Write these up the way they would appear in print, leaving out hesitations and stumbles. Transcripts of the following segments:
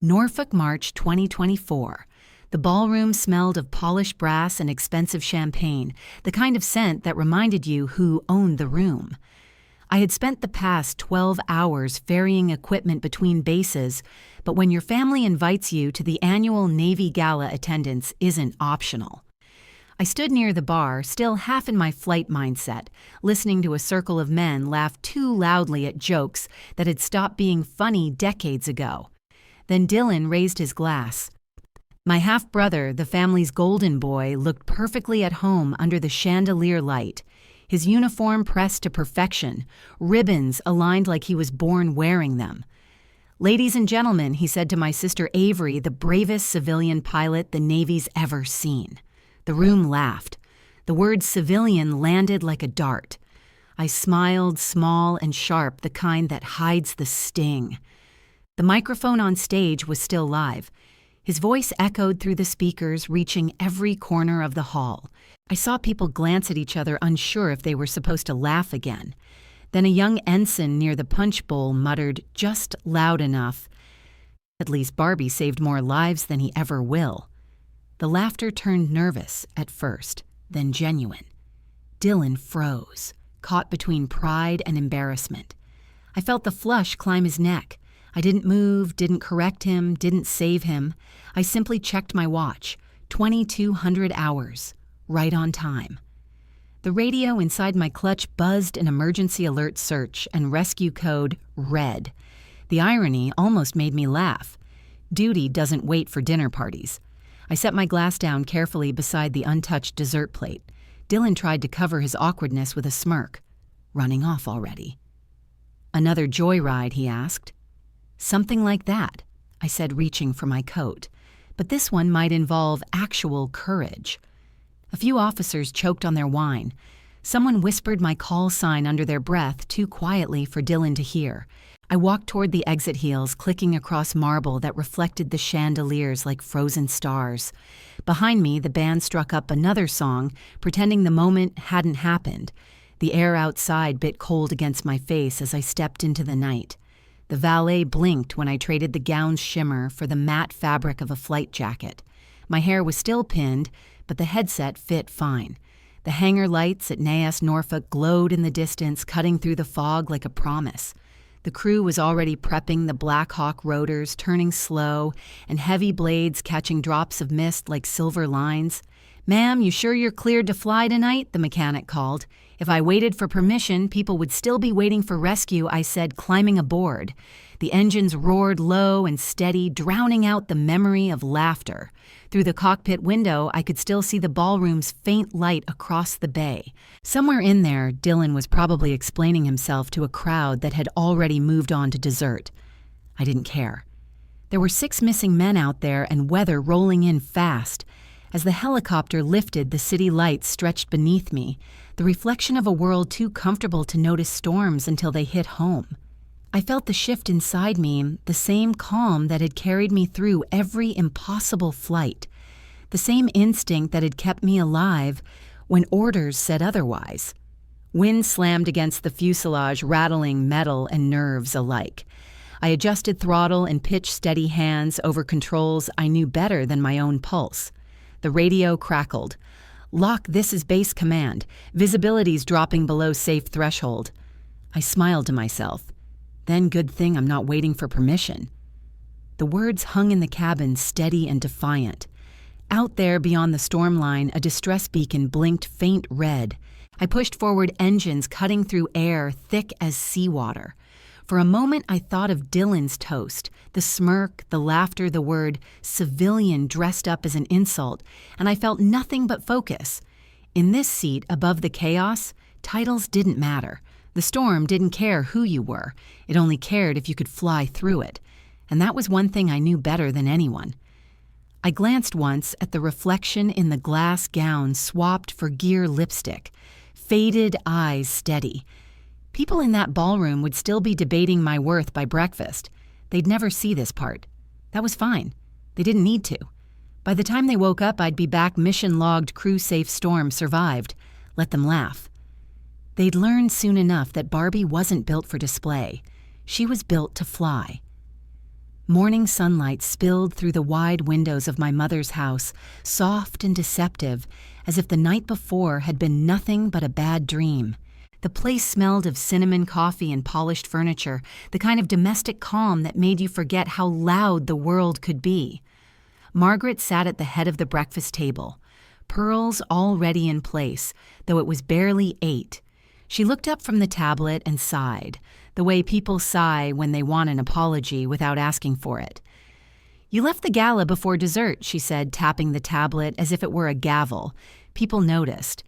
Norfolk, March 2024. The ballroom smelled of polished brass and expensive champagne, the kind of scent that reminded you who owned the room. I had spent the past 12 hours ferrying equipment between bases, but when your family invites you to the annual Navy Gala, attendance isn't optional. I stood near the bar, still half in my flight mindset, listening to a circle of men laugh too loudly at jokes that had stopped being funny decades ago. Then Dylan raised his glass. My half-brother, the family's golden boy, looked perfectly at home under the chandelier light, his uniform pressed to perfection, ribbons aligned like he was born wearing them. "Ladies and gentlemen," he said to my sister Avery, the bravest civilian pilot the Navy's ever seen. The room laughed. The word civilian landed like a dart. I smiled, small and sharp, the kind that hides the sting. The microphone on stage was still live. His voice echoed through the speakers, reaching every corner of the hall. I saw people glance at each other, unsure if they were supposed to laugh again. Then a young ensign near the punch bowl muttered, just loud enough, "At least Barbie saved more lives than he ever will." The laughter turned nervous at first, then genuine. Dylan froze, caught between pride and embarrassment. I felt the flush climb his neck. I didn't move, didn't correct him, didn't save him. I simply checked my watch. 2,200 hours. Right on time. The radio inside my clutch buzzed an emergency alert search and rescue code RED. The irony almost made me laugh. Duty doesn't wait for dinner parties. I set my glass down carefully beside the untouched dessert plate. Dylan tried to cover his awkwardness with a smirk. Running off already. "Another joyride?" he asked. "Something like that," I said, reaching for my coat. But this one might involve actual courage. A few officers choked on their wine. Someone whispered my call sign under their breath, too quietly for Dylan to hear. I walked toward the exit heels, clicking across marble that reflected the chandeliers like frozen stars. Behind me, the band struck up another song, pretending the moment hadn't happened. The air outside bit cold against my face as I stepped into the night. The valet blinked when I traded the gown's shimmer for the matte fabric of a flight jacket. My hair was still pinned, but the headset fit fine. The hangar lights at NAS Norfolk glowed in the distance, cutting through the fog like a promise. The crew was already prepping the Black Hawk rotors, turning slow, and heavy blades catching drops of mist like silver lines. "Ma'am, you sure you're cleared to fly tonight?" the mechanic called. If I waited for permission, people would still be waiting for rescue, I said, climbing aboard. The engines roared low and steady, drowning out the memory of laughter. Through the cockpit window, I could still see the ballroom's faint light across the bay. Somewhere in there, Dylan was probably explaining himself to a crowd that had already moved on to dessert. I didn't care. There were 6 missing men out there and weather rolling in fast. As the helicopter lifted, the city lights stretched beneath me, the reflection of a world too comfortable to notice storms until they hit home. I felt the shift inside me, the same calm that had carried me through every impossible flight, the same instinct that had kept me alive when orders said otherwise. Wind slammed against the fuselage, rattling metal and nerves alike. I adjusted throttle and pitched steady hands over controls I knew better than my own pulse. The radio crackled. "Locke, this is base command. Visibility's dropping below safe threshold." I smiled to myself. Then good thing I'm not waiting for permission. The words hung in the cabin, steady and defiant. Out there beyond the storm line, a distress beacon blinked faint red. I pushed forward, engines cutting through air thick as seawater. For a moment, I thought of Dylan's toast, the smirk, the laughter, the word civilian dressed up as an insult, and I felt nothing but focus. In this seat, above the chaos, titles didn't matter. The storm didn't care who you were. It only cared if you could fly through it. And that was one thing I knew better than anyone. I glanced once at the reflection in the glass gown swapped for gear lipstick, faded eyes steady. People in that ballroom would still be debating my worth by breakfast. They'd never see this part. That was fine. They didn't need to. By the time they woke up, I'd be back mission-logged, crew-safe storm survived. Let them laugh. They'd learn soon enough that Barbie wasn't built for display. She was built to fly. Morning sunlight spilled through the wide windows of my mother's house, soft and deceptive, as if the night before had been nothing but a bad dream. The place smelled of cinnamon coffee and polished furniture, the kind of domestic calm that made you forget how loud the world could be. Margaret sat at the head of the breakfast table, pearls already in place, though it was barely 8. She looked up from the tablet and sighed, the way people sigh when they want an apology without asking for it. "You left the gala before dessert," she said, tapping the tablet as if it were a gavel. People noticed.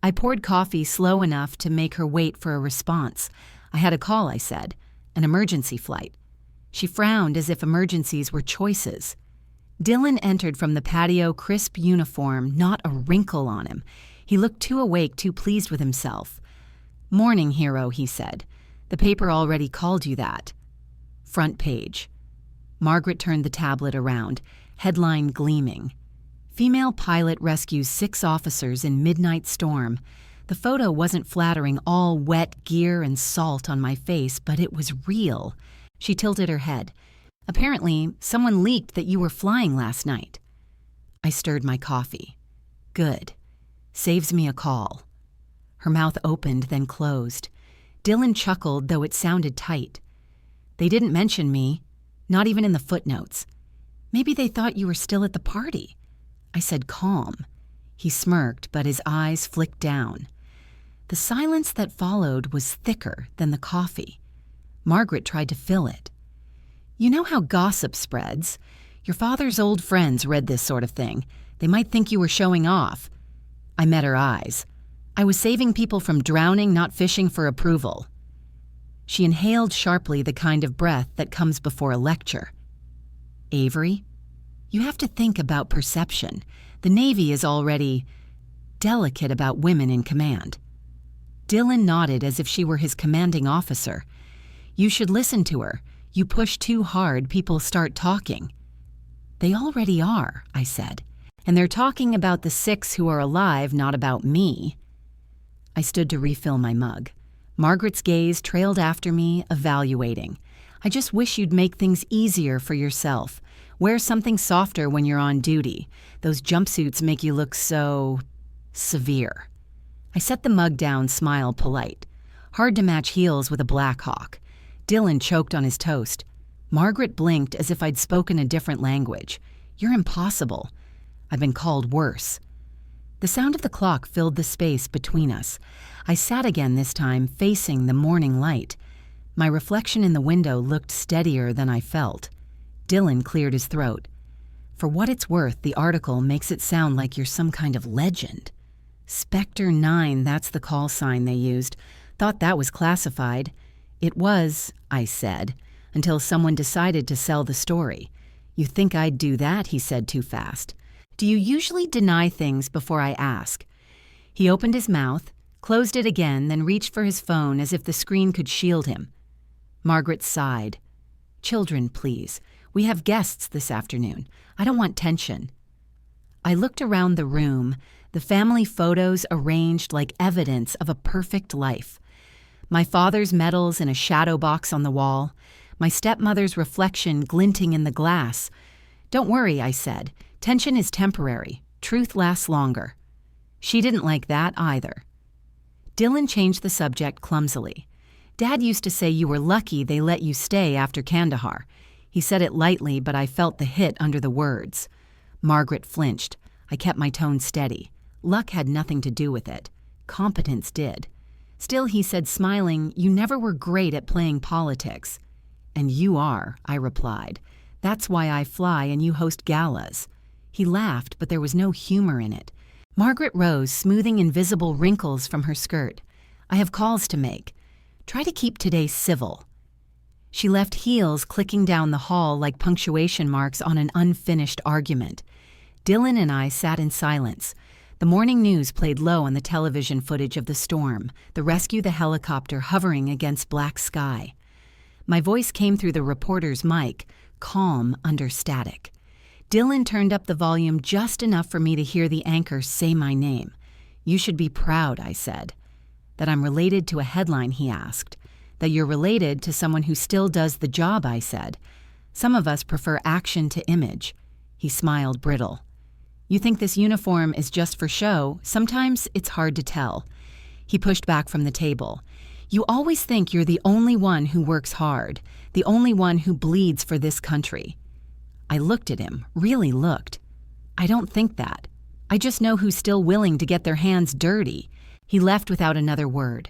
I poured coffee slow enough to make her wait for a response. "I had a call," I said. "An emergency flight." She frowned as if emergencies were choices. Dylan entered from the patio, crisp uniform, not a wrinkle on him. He looked too awake, too pleased with himself. "Morning, hero," he said. "The paper already called you that." Front page. Margaret turned the tablet around, headline gleaming. Female pilot rescues 6 officers in midnight storm. The photo wasn't flattering, all wet gear and salt on my face, but it was real. She tilted her head. "Apparently, someone leaked that you were flying last night." I stirred my coffee. "Good. Saves me a call." Her mouth opened, then closed. Dylan chuckled, though it sounded tight. "They didn't mention me, not even in the footnotes. Maybe they thought you were still at the party." I said calm. He smirked, but his eyes flicked down. The silence that followed was thicker than the coffee. Margaret tried to fill it. "You know how gossip spreads. Your father's old friends read this sort of thing. They might think you were showing off." I met her eyes. "I was saving people from drowning, not fishing for approval." She inhaled sharply, the kind of breath that comes before a lecture. "Avery, you have to think about perception. The Navy is already delicate about women in command." Dylan nodded as if she were his commanding officer. "You should listen to her. You push too hard, people start talking." "They already are," I said. "And they're talking about the 6 who are alive, not about me." I stood to refill my mug. Margaret's gaze trailed after me, evaluating. "I just wish you'd make things easier for yourself. Wear something softer when you're on duty. Those jumpsuits make you look so severe." I set the mug down, smile polite. Hard to match heels with a Black Hawk. Dylan choked on his toast. Margaret blinked as if I'd spoken a different language. "You're impossible." I've been called worse. The sound of the clock filled the space between us. I sat again this time, facing the morning light. My reflection in the window looked steadier than I felt. Dylan cleared his throat. "For what it's worth, the article makes it sound like you're some kind of legend." "Spectre 9, that's the call sign they used. Thought that was classified." "It was," I said, until someone decided to sell the story. "You think I'd do that?" he said too fast. "Do you usually deny things before I ask?" He opened his mouth, closed it again, then reached for his phone as if the screen could shield him. Margaret sighed. "Children, please. We have guests this afternoon. I don't want tension." I looked around the room, the family photos arranged like evidence of a perfect life. My father's medals in a shadow box on the wall, my stepmother's reflection glinting in the glass. "Don't worry," I said. "Tension is temporary. Truth lasts longer." She didn't like that either. Dylan changed the subject clumsily. "Dad used to say you were lucky they let you stay after Kandahar." He said it lightly, but I felt the hit under the words. Margaret flinched. I kept my tone steady. Luck had nothing to do with it. Competence did. Still, he said, smiling, "You never were great at playing politics." "And you are," I replied. "That's why I fly and you host galas." He laughed, but there was no humor in it. Margaret rose, smoothing invisible wrinkles from her skirt. "I have calls to make. Try to keep today civil." She left heels clicking down the hall like punctuation marks on an unfinished argument. Dylan and I sat in silence. The morning news played low on the television footage of the storm, the rescue the helicopter hovering against black sky. My voice came through the reporter's mic, calm under static. Dylan turned up the volume just enough for me to hear the anchor say my name. "You should be proud," I said. "That I'm related to a headline," he asked. "That you're related to someone who still does the job," I said. Some of us prefer action to image. He smiled brittle. You think this uniform is just for show? Sometimes it's hard to tell. He pushed back from the table. You always think you're the only one who works hard, the only one who bleeds for this country. I looked at him, really looked. I don't think that. I just know who's still willing to get their hands dirty. He left without another word.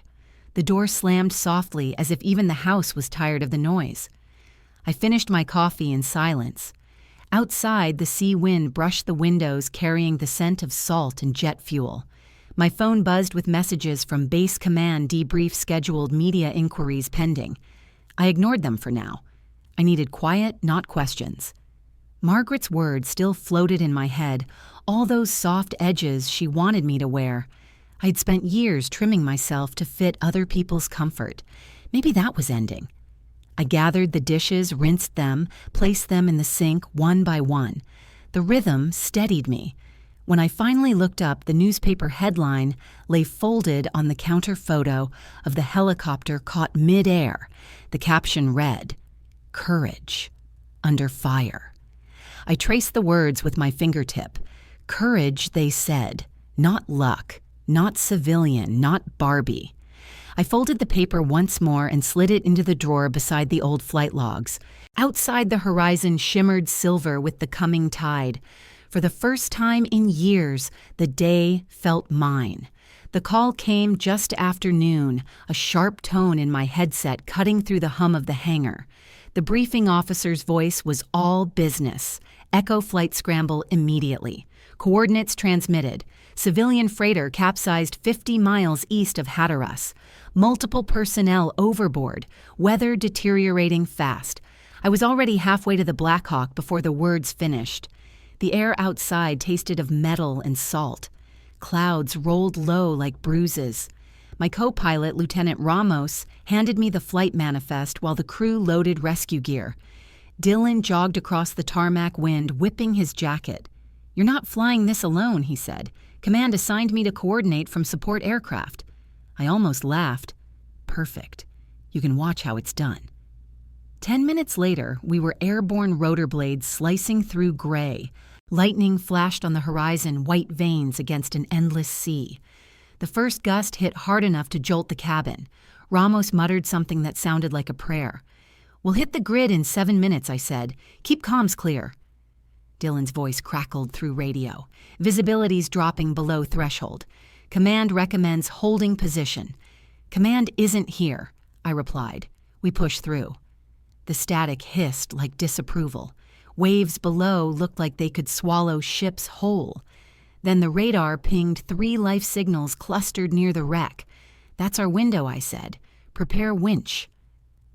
The door slammed softly as if even the house was tired of the noise. I finished my coffee in silence. Outside, the sea wind brushed the windows, carrying the scent of salt and jet fuel. My phone buzzed with messages from Base Command debrief scheduled media inquiries pending. I ignored them for now. I needed quiet, not questions. Margaret's words still floated in my head, all those soft edges she wanted me to wear. I'd spent years trimming myself to fit other people's comfort. Maybe that was ending. I gathered the dishes, rinsed them, placed them in the sink one by one. The rhythm steadied me. When I finally looked up, the newspaper headline lay folded on the counter photo of the helicopter caught mid-air. The caption read, "Courage, under fire." I traced the words with my fingertip. Courage, they said, not luck, not civilian, not Barbie. I folded the paper once more and slid it into the drawer beside the old flight logs. Outside, the horizon shimmered silver with the coming tide. For the first time in years, the day felt mine. The call came just after noon, a sharp tone in my headset cutting through the hum of the hangar. The briefing officer's voice was all business. Echo flight scramble immediately. Coordinates transmitted. Civilian freighter capsized 50 miles east of Hatteras. Multiple personnel overboard. Weather deteriorating fast. I was already halfway to the Black Hawk before the words finished. The air outside tasted of metal and salt. Clouds rolled low like bruises. My co-pilot, Lieutenant Ramos, handed me the flight manifest while the crew loaded rescue gear. Dylan jogged across the tarmac wind, whipping his jacket. "You're not flying this alone," he said. "Command assigned me to coordinate from support aircraft." I almost laughed. Perfect. You can watch how it's done. 10 minutes later, we were airborne rotor blades slicing through gray. Lightning flashed on the horizon, white veins against an endless sea. The first gust hit hard enough to jolt the cabin. Ramos muttered something that sounded like a prayer. "We'll hit the grid in 7 minutes," I said. "Keep comms clear." Dylan's voice crackled through radio. Visibility's dropping below threshold. "Command recommends holding position." "Command isn't here," I replied. We pushed through. The static hissed like disapproval. Waves below looked like they could swallow ships whole. Then the radar pinged 3 life signals clustered near the wreck. "That's our window," I said. "Prepare winch."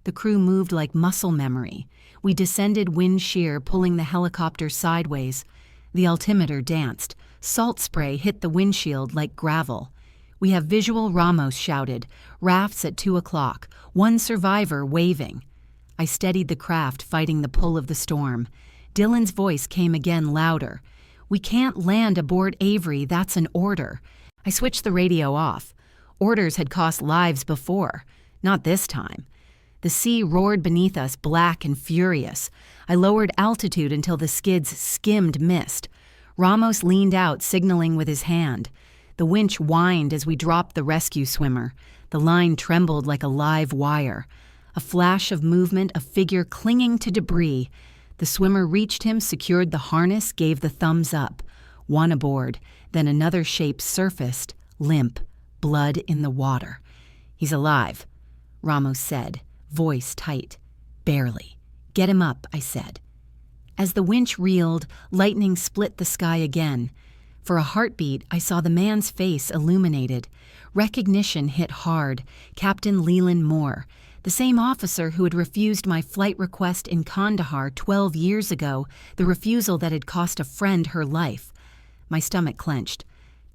The crew moved like muscle memory. We descended wind shear, pulling the helicopter sideways. The altimeter danced. Salt spray hit the windshield like gravel. "We have visual," Ramos shouted. "Rafts at 2 o'clock. 1 survivor waving." I steadied the craft, fighting the pull of the storm. Dylan's voice came again louder. "We can't land aboard Avery, that's an order." I switched the radio off. Orders had cost lives before. Not this time. The sea roared beneath us, black and furious. I lowered altitude until the skids skimmed mist. Ramos leaned out, signaling with his hand. The winch whined as we dropped the rescue swimmer. The line trembled like a live wire. A flash of movement, a figure clinging to debris. The swimmer reached him, secured the harness, gave the thumbs up. One aboard, then another shape surfaced, limp, blood in the water. "He's alive," Ramos said, voice tight. "Barely. Get him up," I said. As the winch reeled, lightning split the sky again. For a heartbeat, I saw the man's face illuminated. Recognition hit hard. Captain Leland Moore, the same officer who had refused my flight request in Kandahar 12 years ago, the refusal that had cost a friend her life. My stomach clenched.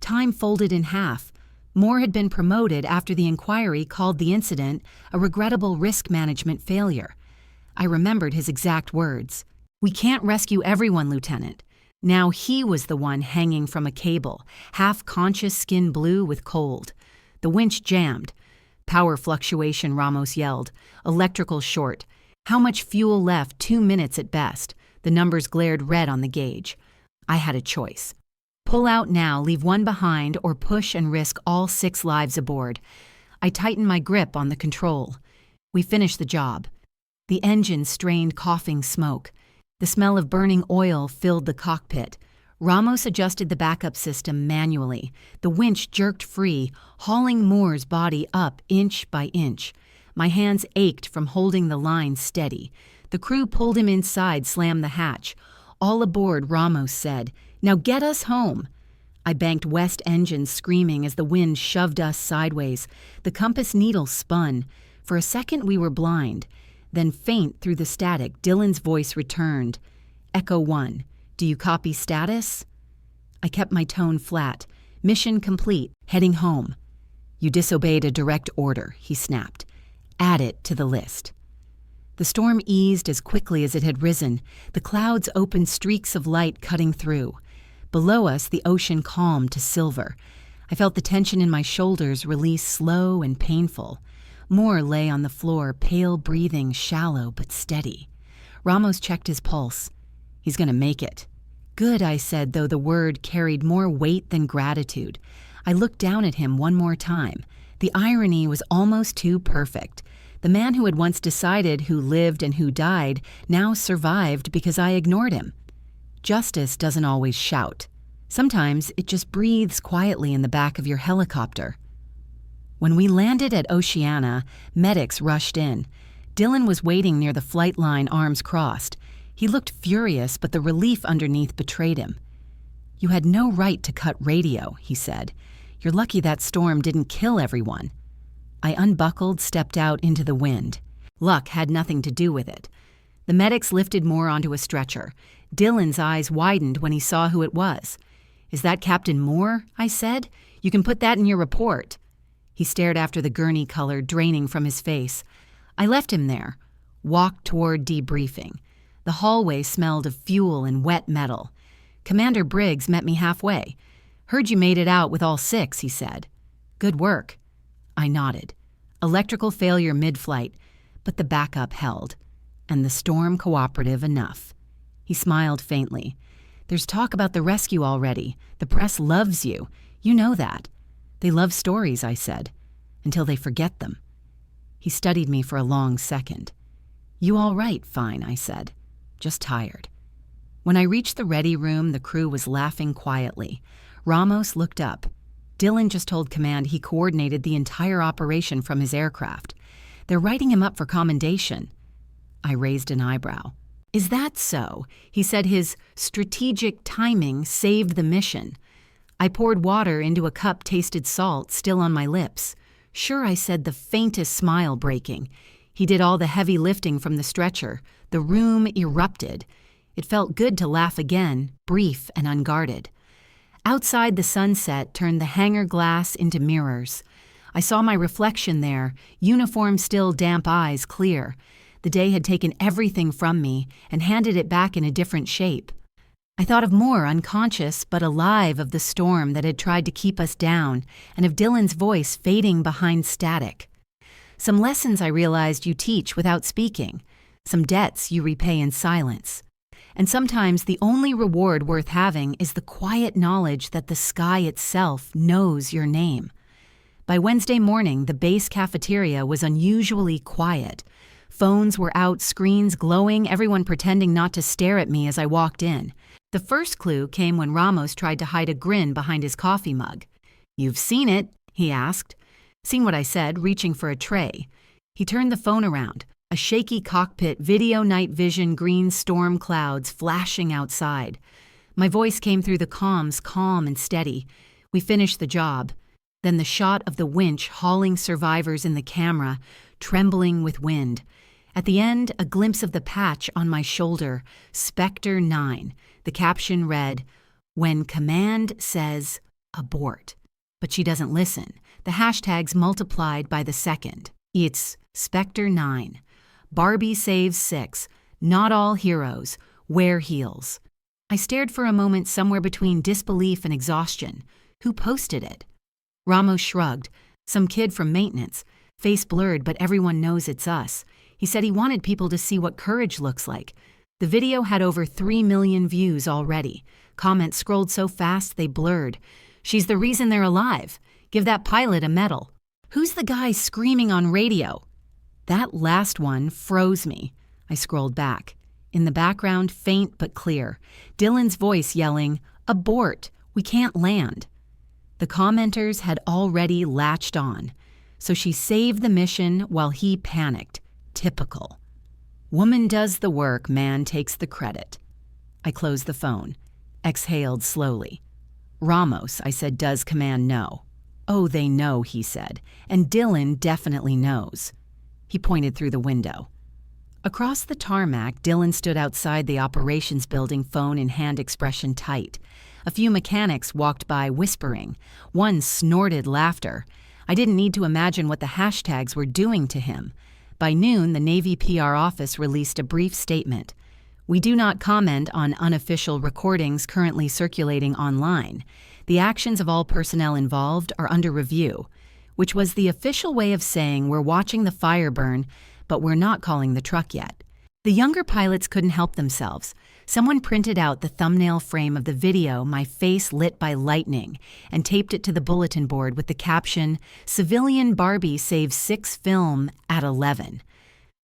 Time folded in half. Moore had been promoted after the inquiry called the incident a regrettable risk management failure. I remembered his exact words. "We can't rescue everyone, Lieutenant." Now he was the one hanging from a cable, half-conscious, skin blue with cold. The winch jammed. "Power fluctuation," Ramos yelled. "Electrical short." How much fuel left? 2 minutes at best. The numbers glared red on the gauge. I had a choice. Pull out now, leave one behind, or push and risk all 6 lives aboard. I tightened my grip on the control. We finished the job. The engine strained coughing smoke. The smell of burning oil filled the cockpit. Ramos adjusted the backup system manually. The winch jerked free, hauling Moore's body up inch by inch. My hands ached from holding the line steady. The crew pulled him inside, slammed the hatch. All aboard, Ramos said. Now get us home. I banked west engines screaming as the wind shoved us sideways. The compass needle spun. For a second we were blind. Then faint through the static, Dylan's voice returned. Echo 1. Do you copy status? I kept my tone flat. Mission complete. Heading home. You disobeyed a direct order, he snapped. Add it to the list. The storm eased as quickly as it had risen. The clouds opened streaks of light cutting through. Below us, the ocean calmed to silver. I felt the tension in my shoulders release slow and painful. Moore lay on the floor, pale breathing, shallow but steady. Ramos checked his pulse. He's going to make it. Good, I said, though the word carried more weight than gratitude. I looked down at him one more time. The irony was almost too perfect. The man who had once decided who lived and who died now survived because I ignored him. Justice doesn't always shout. Sometimes it just breathes quietly in the back of your helicopter. When we landed at Oceana, medics rushed in. Dylan was waiting near the flight line, arms crossed. He looked furious, but the relief underneath betrayed him. You had no right to cut radio, he said. You're lucky that storm didn't kill everyone. I unbuckled, stepped out into the wind. Luck had nothing to do with it. The medics lifted Moore onto a stretcher. Dylan's eyes widened when he saw who it was. Is that Captain Moore? I said. You can put that in your report. He stared after the gurney color draining from his face. I left him there, walked toward debriefing. The hallway smelled of fuel and wet metal. Commander Briggs met me halfway. Heard you made it out with all 6, he said. Good work. I nodded. Electrical failure mid-flight, but the backup held. And the storm cooperative enough. He smiled faintly. There's talk about the rescue already. The press loves you. You know that. They love stories, I said, until they forget them. He studied me for a long second. You all right? Fine, I said. Just tired. When I reached the ready room, the crew was laughing quietly. Ramos looked up. Dylan just told command he coordinated the entire operation from his aircraft. They're writing him up for commendation. I raised an eyebrow. Is that so? He said his strategic timing saved the mission. I poured water into a cup, tasted salt, still on my lips. Sure, I said, the faintest smile breaking. He did all the heavy lifting from the stretcher. The room erupted. It felt good to laugh again, brief and unguarded. Outside, the sunset turned the hangar glass into mirrors. I saw my reflection there, uniform still, damp eyes clear. The day had taken everything from me and handed it back in a different shape. I thought of Moore, unconscious but alive, of the storm that had tried to keep us down, and of Dylan's voice fading behind static. Some lessons I realized you teach without speaking. Some debts you repay in silence. And sometimes the only reward worth having is the quiet knowledge that the sky itself knows your name. By Wednesday morning, the base cafeteria was unusually quiet. Phones were out, screens glowing, everyone pretending not to stare at me as I walked in. The first clue came when Ramos tried to hide a grin behind his coffee mug. "You've seen it?" he asked. Seen what I said, reaching for a tray. He turned the phone around. A shaky cockpit, video night vision, green storm clouds flashing outside. My voice came through the comms, calm and steady. We finished the job. Then the shot of the winch hauling survivors in the camera, trembling with wind. At the end, a glimpse of the patch on my shoulder, Spectre 9. The caption read, "When command says abort." But she doesn't listen. The hashtags multiplied by the second. It's Spectre 9. Barbie saves 6. Not all heroes. Wear heels. I stared for a moment somewhere between disbelief and exhaustion. Who posted it? Ramos shrugged. Some kid from maintenance. Face blurred, but everyone knows it's us. He said he wanted people to see what courage looks like. The video had over 3 million views already. Comments scrolled so fast they blurred. "She's the reason they're alive. Give that pilot a medal." "Who's the guy screaming on radio?" That last one froze me. I scrolled back. In the background, faint but clear, Dylan's voice yelling, "Abort! We can't land." The commenters had already latched on. So she saved the mission while he panicked. Typical. Woman does the work, man takes the credit. I closed the phone, exhaled slowly. "Ramos," I said, "does command know?" "Oh, they know," he said, "and Dylan definitely knows." He pointed through the window. Across the tarmac, Dylan stood outside the operations building, phone in hand, expression tight. A few mechanics walked by whispering. One snorted laughter. I didn't need to imagine what the hashtags were doing to him. By noon, the Navy PR office released a brief statement. "We do not comment on unofficial recordings currently circulating online. The actions of all personnel involved are under review," which was the official way of saying we're watching the fire burn, but we're not calling the truck yet. The younger pilots couldn't help themselves. Someone printed out the thumbnail frame of the video, my face lit by lightning, and taped it to the bulletin board with the caption, "Civilian Barbie saves 6 film at 11.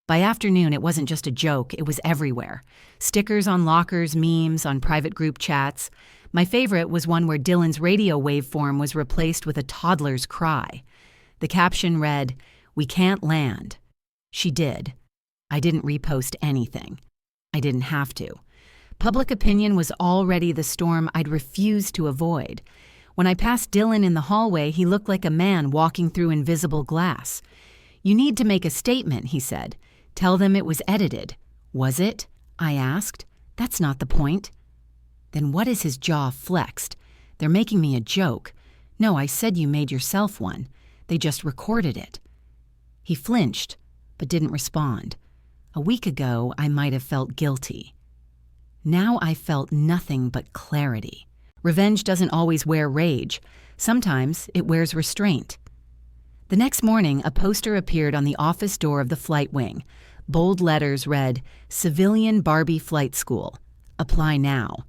By afternoon, it wasn't just a joke, it was everywhere. Stickers on lockers, memes on private group chats. My favorite was one where Dylan's radio waveform was replaced with a toddler's cry. The caption read, "We can't land." She did. I didn't repost anything. I didn't have to. Public opinion was already the storm I'd refused to avoid. When I passed Dylan in the hallway, he looked like a man walking through invisible glass. "You need to make a statement," he said. "Tell them it was edited." "Was it?" I asked. "That's not the point." Then what is his jaw flexed? "They're making me a joke." "No, I said you made yourself one. They just recorded it." He flinched, but didn't respond. A week ago, I might have felt guilty. Now I felt nothing but clarity. Revenge doesn't always wear rage. Sometimes it wears restraint. The next morning, a poster appeared on the office door of the flight wing. Bold letters read, "Civilian Barbie Flight School. Apply now."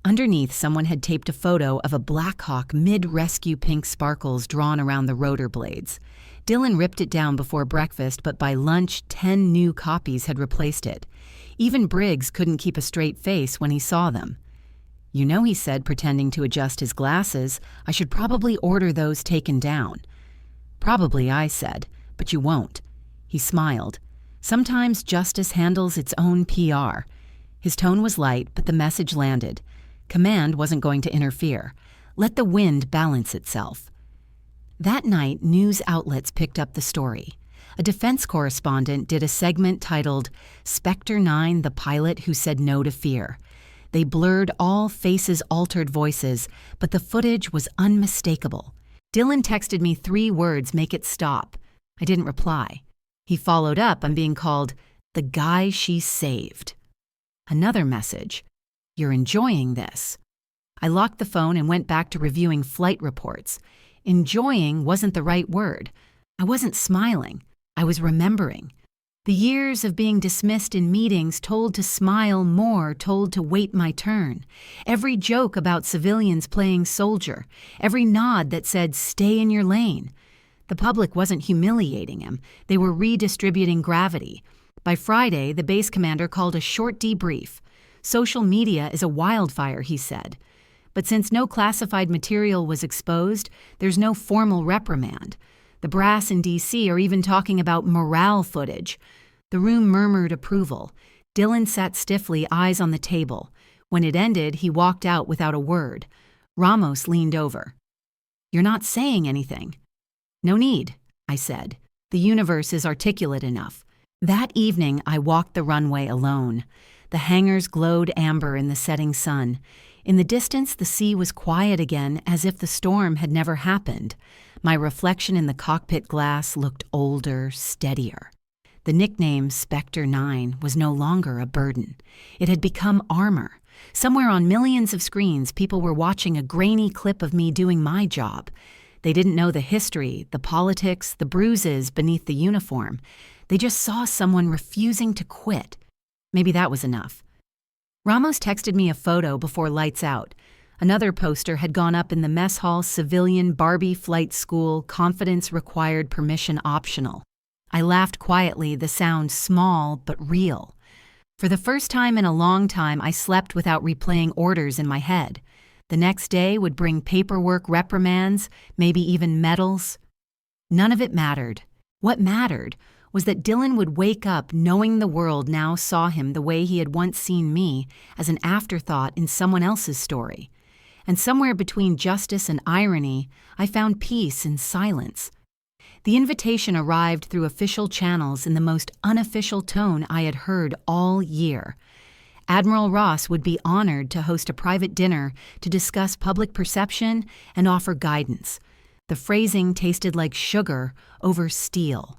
Underneath, someone had taped a photo of a Black Hawk mid-rescue pink sparkles drawn around the rotor blades. Dylan ripped it down before breakfast, but by lunch, 10 new copies had replaced it. Even Briggs couldn't keep a straight face when he saw them. "You know," he said, pretending to adjust his glasses, "I should probably order those taken down." "Probably," I said, "but you won't." He smiled. Sometimes justice handles its own PR. His tone was light, but the message landed. Command wasn't going to interfere. Let the wind balance itself. That night, news outlets picked up the story. A defense correspondent did a segment titled, "Spectre 9, the pilot who said no to fear." They blurred all faces-altered voices, but the footage was unmistakable. Dylan texted me 3 words, "Make it stop." I didn't reply. He followed up on being called the guy she saved. Another message, "You're enjoying this." I locked the phone and went back to reviewing flight reports. Enjoying wasn't the right word. I wasn't smiling. I was remembering. The years of being dismissed in meetings, told to smile more, told to wait my turn. Every joke about civilians playing soldier. Every nod that said, "Stay in your lane." The public wasn't humiliating him. They were redistributing gravity. By Friday, the base commander called a short debrief. "Social media is a wildfire," he said. But since no classified material was exposed, there's no formal reprimand. The brass in D.C. are even talking about morale footage. The room murmured approval. Dylan sat stiffly, eyes on the table. When it ended, he walked out without a word. Ramos leaned over. "You're not saying anything." "No need," I said. "The universe is articulate enough." That evening, I walked the runway alone. The hangars glowed amber in the setting sun. In the distance, the sea was quiet again, as if the storm had never happened. My reflection in the cockpit glass looked older, steadier. The nickname Spectre 9 was no longer a burden. It had become armor. Somewhere on millions of screens, people were watching a grainy clip of me doing my job. They didn't know the history, the politics, the bruises beneath the uniform. They just saw someone refusing to quit. Maybe that was enough. Ramos texted me a photo before lights out. Another poster had gone up in the mess hall civilian Barbie flight school, confidence required, permission optional. I laughed quietly, the sound small but real. For the first time in a long time, I slept without replaying orders in my head. The next day would bring paperwork, reprimands, maybe even medals. None of it mattered. What mattered was that Dylan would wake up knowing the world now saw him the way he had once seen me, as an afterthought in someone else's story. And somewhere between justice and irony, I found peace in silence. The invitation arrived through official channels in the most unofficial tone I had heard all year. Admiral Ross would be honored to host a private dinner to discuss public perception and offer guidance. The phrasing tasted like sugar over steel.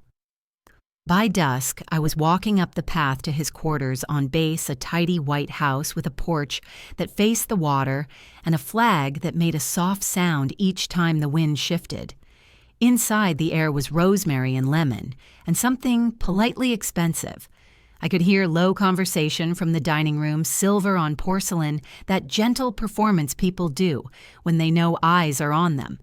By dusk, I was walking up the path to his quarters on base, a tidy white house with a porch that faced the water and a flag that made a soft sound each time the wind shifted. Inside, the air was rosemary and lemon, and something politely expensive. I could hear low conversation from the dining room, silver on porcelain, that gentle performance people do when they know eyes are on them.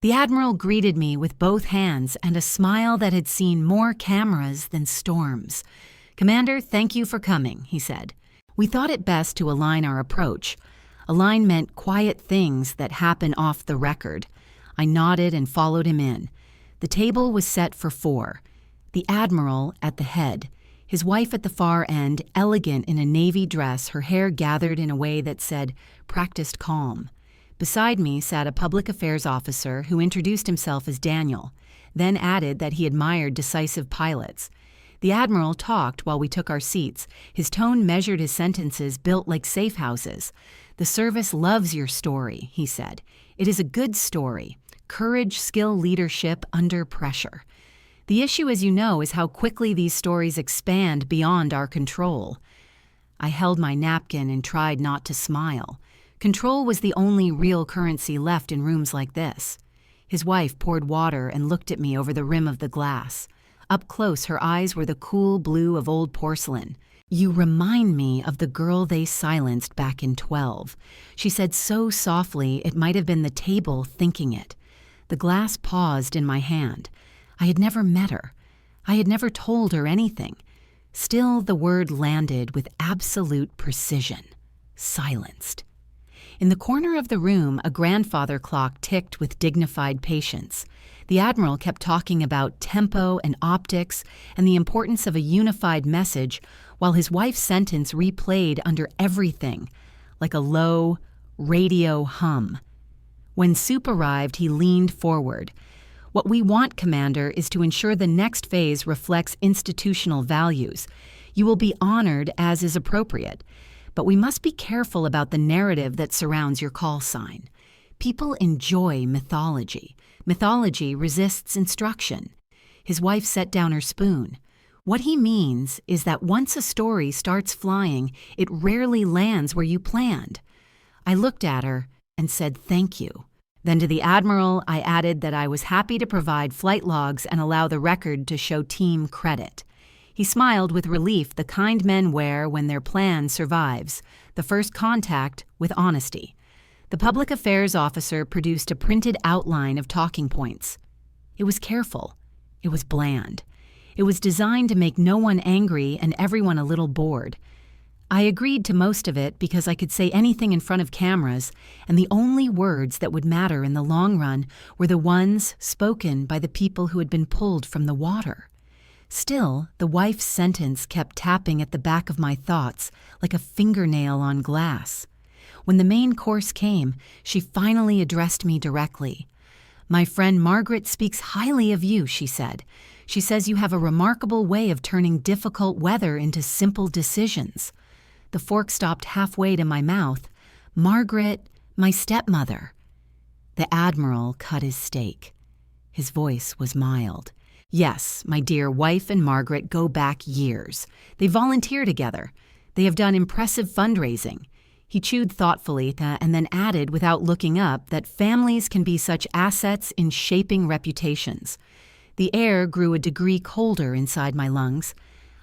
The Admiral greeted me with both hands and a smile that had seen more cameras than storms. "Commander, thank you for coming," he said. We thought it best to align our approach. Align meant quiet things that happen off the record. I nodded and followed him in. The table was set for 4. The Admiral at the head, his wife at the far end, elegant in a navy dress, her hair gathered in a way that said, "Practiced calm." Beside me sat a public affairs officer who introduced himself as Daniel, then added that he admired decisive pilots. The Admiral talked while we took our seats. His tone measured his sentences built like safe houses. "The service loves your story," he said. "It is a good story. Courage, skill, leadership under pressure. The issue, as you know, is how quickly these stories expand beyond our control." I held my napkin and tried not to smile. Control was the only real currency left in rooms like this. His wife poured water and looked at me over the rim of the glass. Up close, her eyes were the cool blue of old porcelain. "You remind me of the girl they silenced back in 12. She said so softly it might have been the table thinking it. The glass paused in my hand. I had never met her. I had never told her anything. Still, the word landed with absolute precision. Silenced. In the corner of the room, a grandfather clock ticked with dignified patience. The Admiral kept talking about tempo and optics and the importance of a unified message, while his wife's sentence replayed under everything, like a low radio hum. When soup arrived, he leaned forward. "What we want, Commander, is to ensure the next phase reflects institutional values. You will be honored as is appropriate. But we must be careful about the narrative that surrounds your call sign. People enjoy mythology. Mythology resists instruction." His wife set down her spoon. "What he means is that once a story starts flying, it rarely lands where you planned." I looked at her and said thank you. Then to the Admiral, I added that I was happy to provide flight logs and allow the record to show team credit. He smiled with relief the kind men wear when their plan survives, the first contact with honesty. The public affairs officer produced a printed outline of talking points. It was careful. It was bland. It was designed to make no one angry and everyone a little bored. I agreed to most of it because I could say anything in front of cameras, and the only words that would matter in the long run were the ones spoken by the people who had been pulled from the water. Still, the wife's sentence kept tapping at the back of my thoughts like a fingernail on glass. When the main course came, she finally addressed me directly. "My friend Margaret speaks highly of you," she said. "She says you have a remarkable way of turning difficult weather into simple decisions." The fork stopped halfway to my mouth. "Margaret, my stepmother." The Admiral cut his steak. His voice was mild. "Yes, my dear wife and Margaret go back years. They volunteer together. They have done impressive fundraising." He chewed thoughtfully and then added without looking up that families can be such assets in shaping reputations. The air grew a degree colder inside my lungs.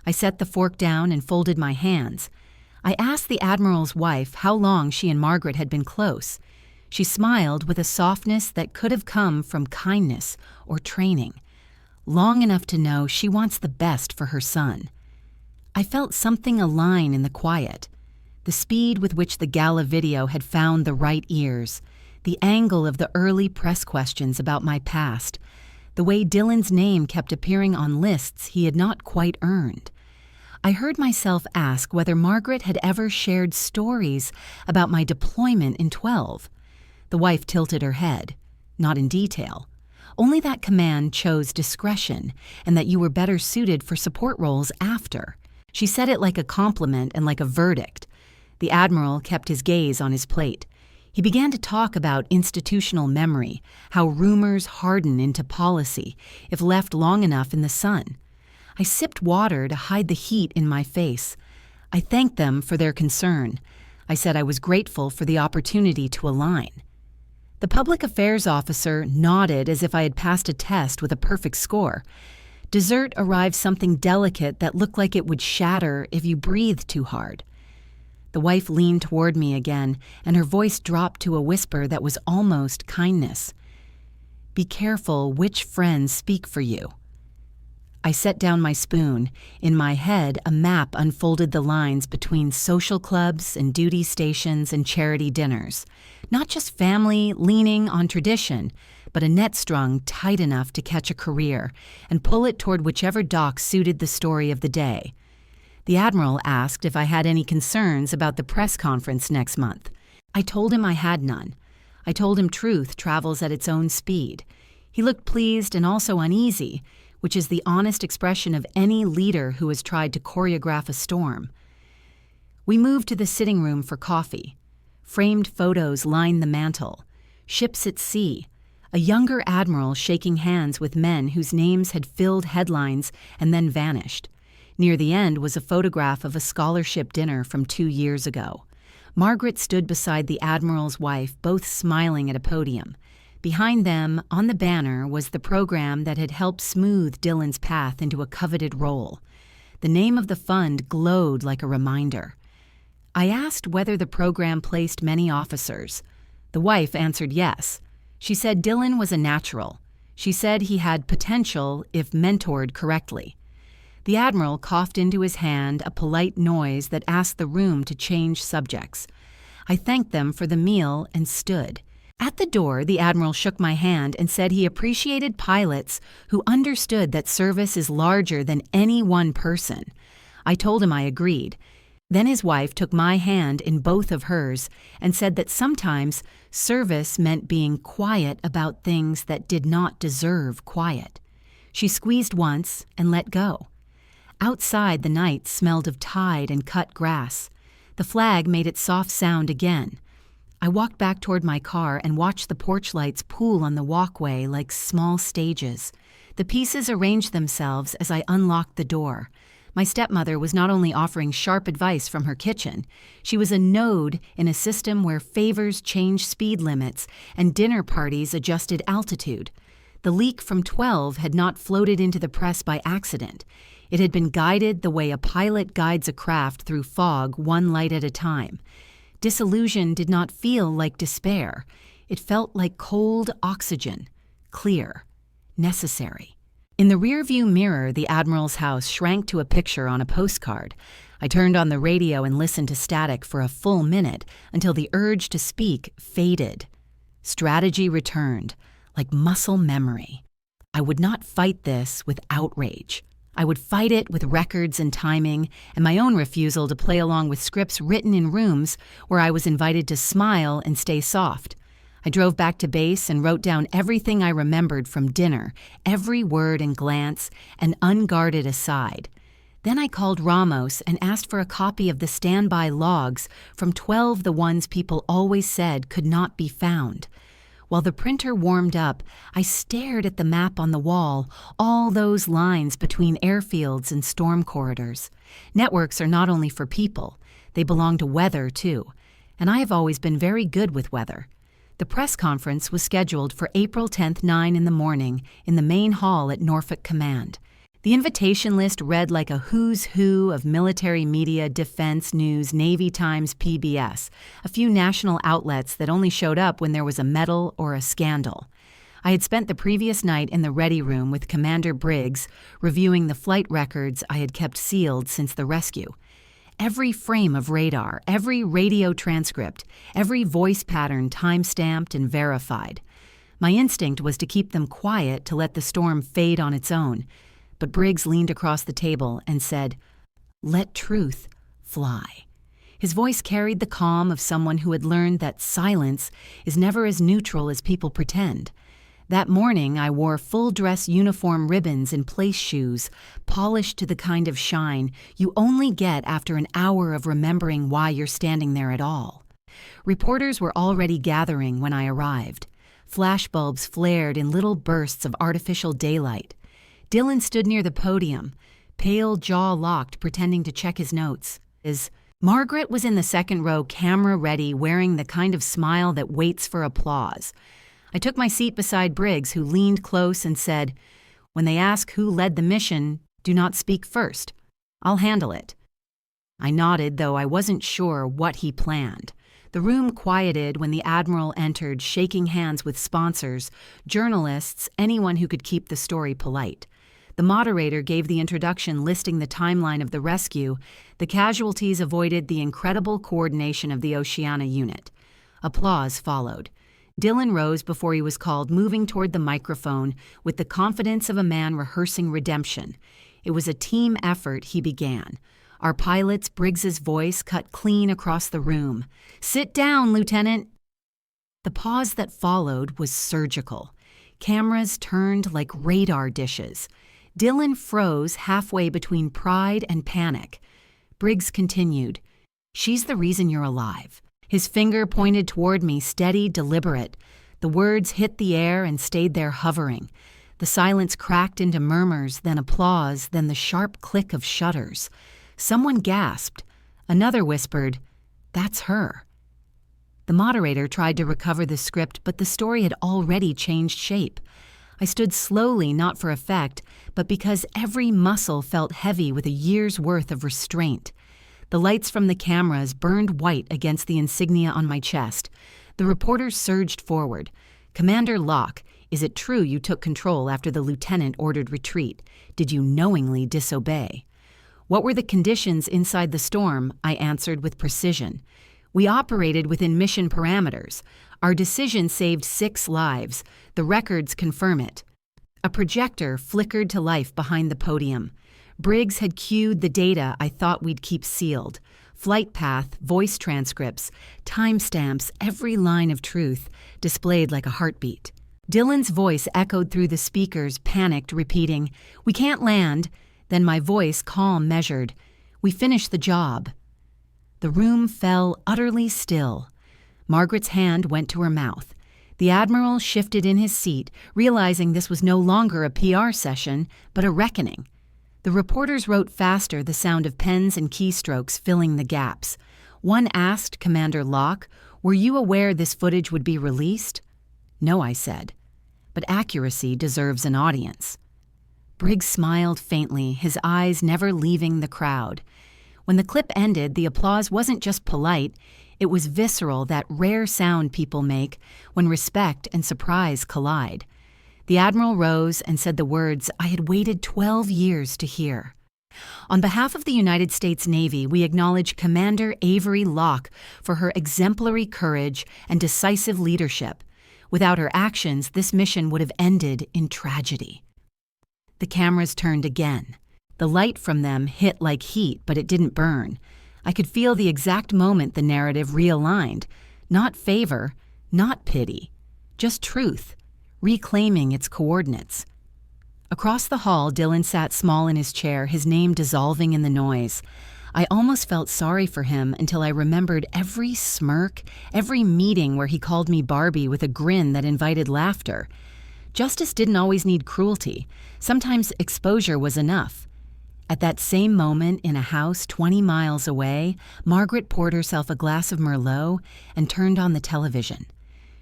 I set the fork down and folded my hands. I asked the Admiral's wife how long she and Margaret had been close. She smiled with a softness that could have come from kindness or training. Long enough to know she wants the best for her son. I felt something align in the quiet. The speed with which the gala video had found the right ears, the angle of the early press questions about my past, the way Dylan's name kept appearing on lists he had not quite earned. I heard myself ask whether Margaret had ever shared stories about my deployment in 12. The wife tilted her head. Not in detail. Only that command chose discretion and that you were better suited for support roles after. She said it like a compliment and like a verdict. The Admiral kept his gaze on his plate. He began to talk about institutional memory, how rumors harden into policy if left long enough in the sun. I sipped water to hide the heat in my face. I thanked them for their concern. I said I was grateful for the opportunity to align. The public affairs officer nodded as if I had passed a test with a perfect score. Dessert arrived something delicate that looked like it would shatter if you breathed too hard. The wife leaned toward me again, and her voice dropped to a whisper that was almost kindness. Be careful which friends speak for you. I set down my spoon. In my head, a map unfolded the lines between social clubs and duty stations and charity dinners. Not just family leaning on tradition, but a net strung tight enough to catch a career and pull it toward whichever dock suited the story of the day. The Admiral asked if I had any concerns about the press conference next month. I told him I had none. I told him truth travels at its own speed. He looked pleased and also uneasy, which is the honest expression of any leader who has tried to choreograph a storm. We moved to the sitting room for coffee. Framed photos lined the mantel. Ships at sea. A younger admiral shaking hands with men whose names had filled headlines and then vanished. Near the end was a photograph of a scholarship dinner from 2 years ago. Margaret stood beside the Admiral's wife, both smiling at a podium. Behind them, on the banner, was the program that had helped smooth Dylan's path into a coveted role. The name of the fund glowed like a reminder. I asked whether the program placed many officers. The wife answered yes. She said Dylan was a natural. She said he had potential if mentored correctly. The Admiral coughed into his hand a polite noise that asked the room to change subjects. I thanked them for the meal and stood. At the door, the Admiral shook my hand and said he appreciated pilots who understood that service is larger than any one person. I told him I agreed. Then his wife took my hand in both of hers and said that sometimes service meant being quiet about things that did not deserve quiet. She squeezed once and let go. Outside, the night smelled of tide and cut grass. The flag made its soft sound again. I walked back toward my car and watched the porch lights pool on the walkway like small stages. The pieces arranged themselves as I unlocked the door. My stepmother was not only offering sharp advice from her kitchen, she was a node in a system where favors changed speed limits and dinner parties adjusted altitude. The leak from 12 had not floated into the press by accident. It had been guided the way a pilot guides a craft through fog, one light at a time. Disillusion did not feel like despair. It felt like cold oxygen, clear, necessary. In the rearview mirror, the Admiral's house shrank to a picture on a postcard. I turned on the radio and listened to static for a full minute until the urge to speak faded. Strategy returned, like muscle memory. I would not fight this with outrage. I would fight it with records and timing, and my own refusal to play along with scripts written in rooms where I was invited to smile and stay soft. I drove back to base and wrote down everything I remembered from dinner, every word and glance, an unguarded aside. Then I called Ramos and asked for a copy of the standby logs from 12 the ones people always said could not be found. While the printer warmed up, I stared at the map on the wall, all those lines between airfields and storm corridors. Networks are not only for people, they belong to weather too, and I have always been very good with weather. The press conference was scheduled for April 10th, 9 in the morning in the main hall at Norfolk Command. The invitation list read like a who's who of military media, defense, news, Navy Times, PBS, a few national outlets that only showed up when there was a medal or a scandal. I had spent the previous night in the ready room with Commander Briggs, reviewing the flight records I had kept sealed since the rescue. Every frame of radar, every radio transcript, every voice pattern time-stamped and verified. My instinct was to keep them quiet to let the storm fade on its own, but Briggs leaned across the table and said, "Let truth fly." His voice carried the calm of someone who had learned that silence is never as neutral as people pretend. That morning, I wore full-dress uniform ribbons and place shoes, polished to the kind of shine you only get after an hour of remembering why you're standing there at all. Reporters were already gathering when I arrived. Flashbulbs flared in little bursts of artificial daylight. Dylan stood near the podium, pale jaw locked, pretending to check his notes. Margaret was in the second row, camera ready, wearing the kind of smile that waits for applause. I took my seat beside Briggs, who leaned close and said, "When they ask who led the mission, do not speak first. I'll handle it." I nodded, though I wasn't sure what he planned. The room quieted when the Admiral entered, shaking hands with sponsors, journalists, anyone who could keep the story polite. The moderator gave the introduction listing the timeline of the rescue. The casualties avoided the incredible coordination of the Oceana unit. Applause followed. Dylan rose before he was called, moving toward the microphone with the confidence of a man rehearsing redemption. It was a team effort, he began. Our pilot's Briggs's voice cut clean across the room. "Sit down, Lieutenant." The pause that followed was surgical. Cameras turned like radar dishes. Dylan froze halfway between pride and panic. Briggs continued, "She's the reason you're alive." His finger pointed toward me, steady, deliberate. The words hit the air and stayed there hovering. The silence cracked into murmurs, then applause, then the sharp click of shutters. Someone gasped. Another whispered, "That's her." The moderator tried to recover the script, but the story had already changed shape. I stood slowly, not for effect, but because every muscle felt heavy with a year's worth of restraint. The lights from the cameras burned white against the insignia on my chest. The reporters surged forward. "Commander Locke, is it true you took control after the lieutenant ordered retreat? Did you knowingly disobey?" "What were the conditions inside the storm?" I answered with precision. "We operated within mission parameters. Our decision saved 6 lives. The records confirm it." A projector flickered to life behind the podium. Briggs had cued the data I thought we'd keep sealed. Flight path, voice transcripts, timestamps, every line of truth, displayed like a heartbeat. Dylan's voice echoed through the speakers, panicked, repeating, "We can't land." Then my voice, calm, measured, "We finished the job." The room fell utterly still. Margaret's hand went to her mouth. The Admiral shifted in his seat, realizing this was no longer a PR session, but a reckoning. The reporters wrote faster, the sound of pens and keystrokes filling the gaps. One asked Commander Locke, "Were you aware this footage would be released?" "No," I said. "But accuracy deserves an audience." Briggs smiled faintly, his eyes never leaving the crowd. When the clip ended, the applause wasn't just polite, it was visceral, that rare sound people make when respect and surprise collide. The Admiral rose and said the words I had waited 12 years to hear. "On behalf of the United States Navy, we acknowledge Commander Avery Locke for her exemplary courage and decisive leadership. Without her actions, this mission would have ended in tragedy." The cameras turned again. The light from them hit like heat, but it didn't burn. I could feel the exact moment the narrative realigned. Not favor, not pity, just truth, reclaiming its coordinates. Across the hall, Dylan sat small in his chair, his name dissolving in the noise. I almost felt sorry for him until I remembered every smirk, every meeting where he called me Barbie with a grin that invited laughter. Justice didn't always need cruelty. Sometimes exposure was enough. At that same moment, in a house 20 miles away, Margaret poured herself a glass of Merlot and turned on the television.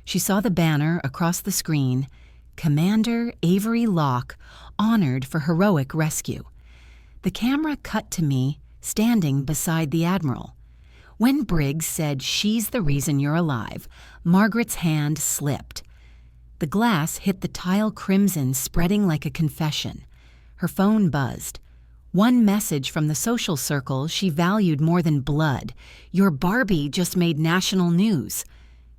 She saw the banner across the screen, Commander Avery Locke, honored for heroic rescue. The camera cut to me, standing beside the Admiral. When Briggs said she's the reason you're alive, Margaret's hand slipped. The glass hit the tile crimson, spreading like a confession. Her phone buzzed. One message from the social circle she valued more than blood. Your Barbie just made national news.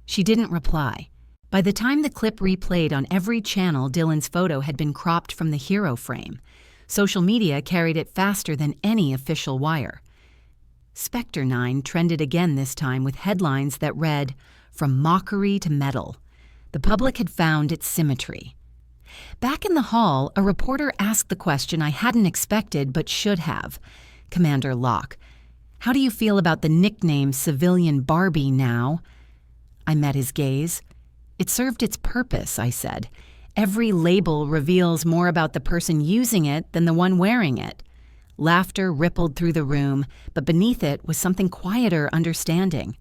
She didn't reply. By the time the clip replayed on every channel, Dylan's photo had been cropped from the hero frame. Social media carried it faster than any official wire. Spectre 9 trended again this time with headlines that read, "From mockery to medal." The public had found its symmetry. Back in the hall, a reporter asked the question I hadn't expected but should have. Commander Locke, how do you feel about the nickname civilian Barbie now? I met his gaze. It served its purpose, I said. Every label reveals more about the person using it than the one wearing it. Laughter rippled through the room, but beneath it was something quieter understanding.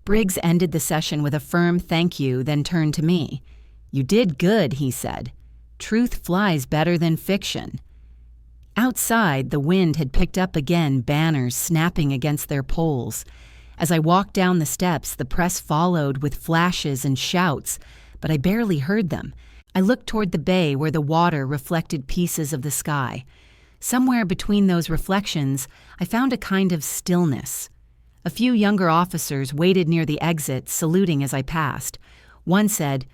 Briggs ended the session with a firm thank you, then turned to me. You did good, he said. Truth flies better than fiction. Outside, the wind had picked up again, banners snapping against their poles. As I walked down the steps, the press followed with flashes and shouts, but I barely heard them. I looked toward the bay where the water reflected pieces of the sky. Somewhere between those reflections, I found a kind of stillness. A few younger officers waited near the exit, saluting as I passed. One said,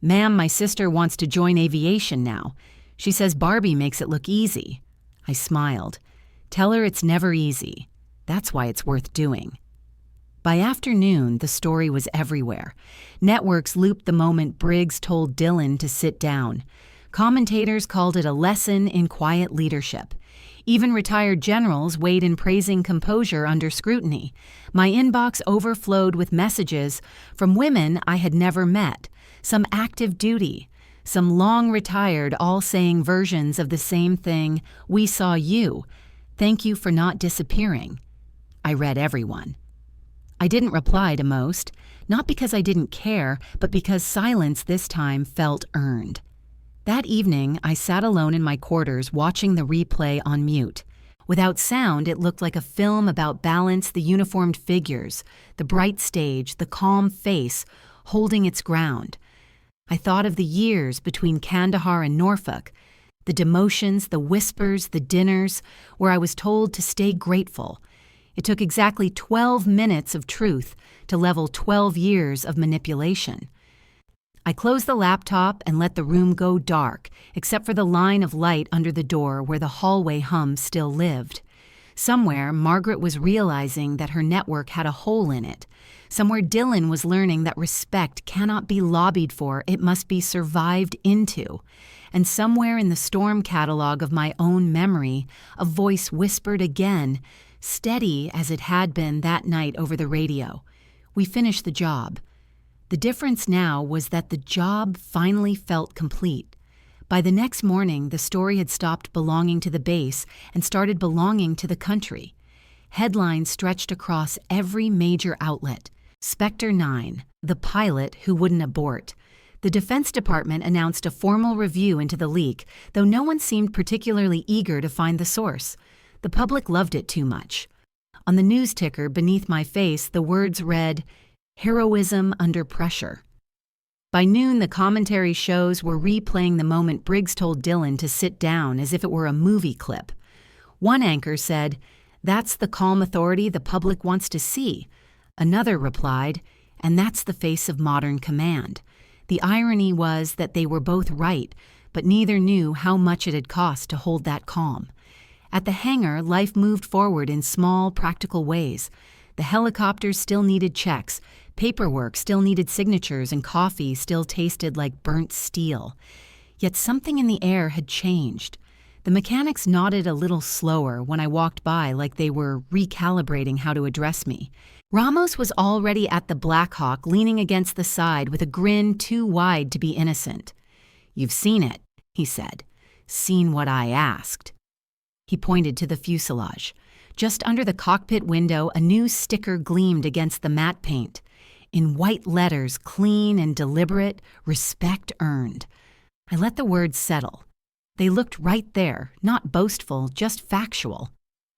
"Ma'am, my sister wants to join aviation now. She says Barbie makes it look easy." I smiled. Tell her it's never easy. That's why it's worth doing. By afternoon, the story was everywhere. Networks looped the moment Briggs told Dylan to sit down. Commentators called it a lesson in quiet leadership. Even retired generals weighed in praising composure under scrutiny. My inbox overflowed with messages from women I had never met, some active duty, some long retired, all saying versions of the same thing. We saw you. Thank you for not disappearing. I read everyone. I didn't reply to most, not because I didn't care, but because silence this time felt earned. That evening, I sat alone in my quarters watching the replay on mute. Without sound, it looked like a film about balance, the uniformed figures, the bright stage, the calm face, holding its ground. I thought of the years between Kandahar and Norfolk, the demotions, the whispers, the dinners, where I was told to stay grateful. It took exactly 12 minutes of truth to level 12 years of manipulation. I closed the laptop and let the room go dark, except for the line of light under the door where the hallway hum still lived. Somewhere, Margaret was realizing that her network had a hole in it. Somewhere, Dylan was learning that respect cannot be lobbied for, it must be survived into. And somewhere in the storm catalog of my own memory, a voice whispered again, steady as it had been that night over the radio. We finished the job. The difference now was that the job finally felt complete. By the next morning, the story had stopped belonging to the base and started belonging to the country. Headlines stretched across every major outlet. Spectre 9, the pilot who wouldn't abort. The Defense Department announced a formal review into the leak, though no one seemed particularly eager to find the source. The public loved it too much. On the news ticker beneath my face, the words read, "Heroism under pressure." By noon, the commentary shows were replaying the moment Briggs told Dylan to sit down as if it were a movie clip. One anchor said, "That's the calm authority the public wants to see." Another replied, "And that's the face of modern command." The irony was that they were both right, but neither knew how much it had cost to hold that calm. At the hangar, life moved forward in small, practical ways. The helicopters still needed checks, paperwork still needed signatures, and coffee still tasted like burnt steel. Yet something in the air had changed. The mechanics nodded a little slower when I walked by, like they were recalibrating how to address me. Ramos was already at the Black Hawk, leaning against the side with a grin too wide to be innocent. "You've seen it," he said. "Seen what I asked." He pointed to the fuselage. Just under the cockpit window, a new sticker gleamed against the matte paint. In white letters, clean and deliberate, respect earned. I let the words settle. They looked right there, not boastful, just factual.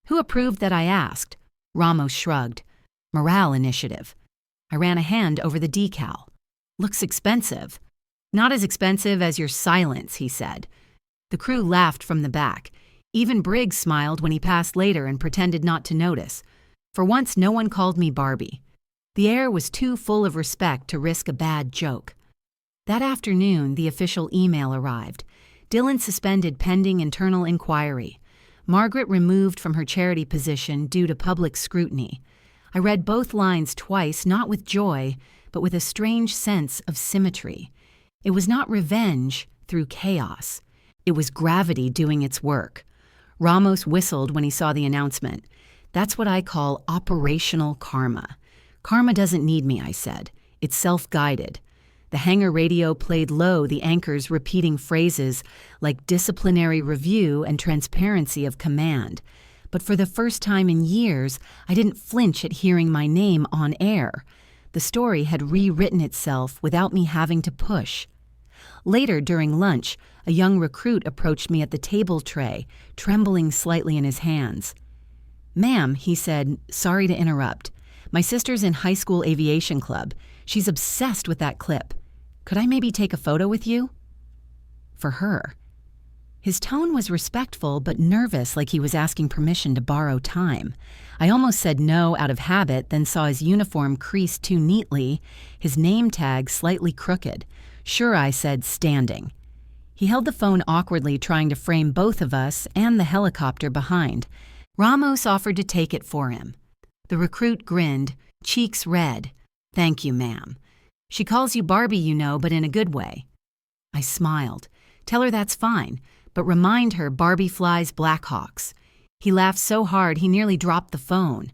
Who approved that, I asked. Ramos shrugged. Morale initiative. I ran a hand over the decal. Looks expensive. Not as expensive as your silence, he said. The crew laughed from the back. Even Briggs smiled when he passed later and pretended not to notice. For once, no one called me Barbie. The air was too full of respect to risk a bad joke. That afternoon, the official email arrived. Dylan suspended pending internal inquiry. Margaret removed from her charity position due to public scrutiny. I read both lines twice, not with joy, but with a strange sense of symmetry. It was not revenge through chaos. It was gravity doing its work. Ramos whistled when he saw the announcement. That's what I call operational karma. Karma doesn't need me, I said. It's self-guided. The hangar radio played low, the anchors repeating phrases like disciplinary review and transparency of command. But for the first time in years, I didn't flinch at hearing my name on air. The story had rewritten itself without me having to push. Later, during lunch, a young recruit approached me at the table tray, trembling slightly in his hands. "Ma'am," he said, "sorry to interrupt. My sister's in high school aviation club. She's obsessed with that clip. Could I maybe take a photo with you?" For her. His tone was respectful but nervous, like he was asking permission to borrow time. I almost said no out of habit, then saw his uniform creased too neatly, his name tag slightly crooked. "Sure," I said, standing. He held the phone awkwardly, trying to frame both of us and the helicopter behind. Ramos offered to take it for him. The recruit grinned, cheeks red. "Thank you, ma'am. She calls you Barbie, you know, but in a good way." I smiled. "Tell her that's fine, but remind her Barbie flies Blackhawks." He laughed so hard he nearly dropped the phone.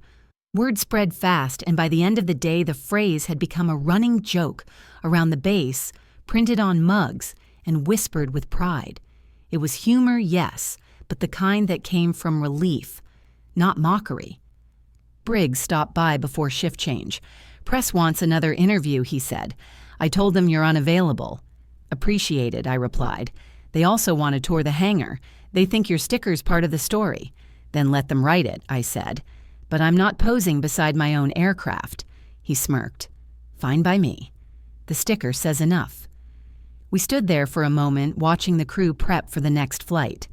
Word spread fast, and by the end of the day the phrase had become a running joke around the base, printed on mugs, and whispered with pride. It was humor, yes, but the kind that came from relief, not mockery. Briggs stopped by before shift change. "Press wants another interview," he said. "I told them you're unavailable." "Appreciated," I replied. "They also want to tour the hangar. They think your sticker's part of the story." "Then let them write it," I said. "But I'm not posing beside my own aircraft." He smirked. "Fine by me. The sticker says enough." We stood there for a moment, watching the crew prep for the next flight.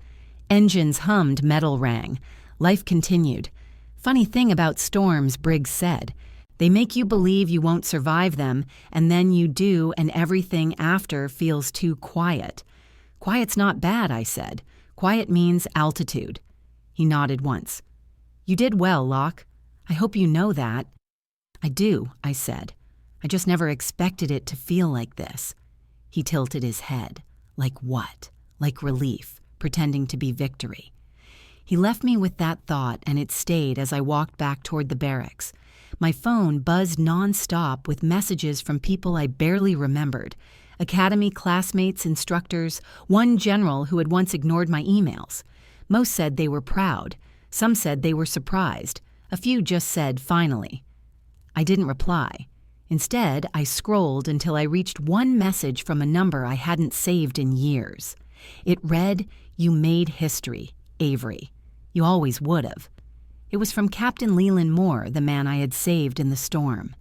Engines hummed, metal rang. Life continued. "Funny thing about storms," Briggs said. "They make you believe you won't survive them, and then you do, and everything after feels too quiet." "Quiet's not bad," I said. "Quiet means altitude." He nodded once. "You did well, Locke. I hope you know that." "I do," I said. "I just never expected it to feel like this." He tilted his head. Like what? Like relief, pretending to be victory. He left me with that thought, and it stayed as I walked back toward the barracks. My phone buzzed nonstop with messages from people I barely remembered. Academy classmates, instructors, one general who had once ignored my emails. Most said they were proud. Some said they were surprised. A few just said, "Finally." I didn't reply. Instead, I scrolled until I reached one message from a number I hadn't saved in years. It read, "You made history, Avery. You always would have." It was from Captain Leland Moore, the man I had saved in the storm.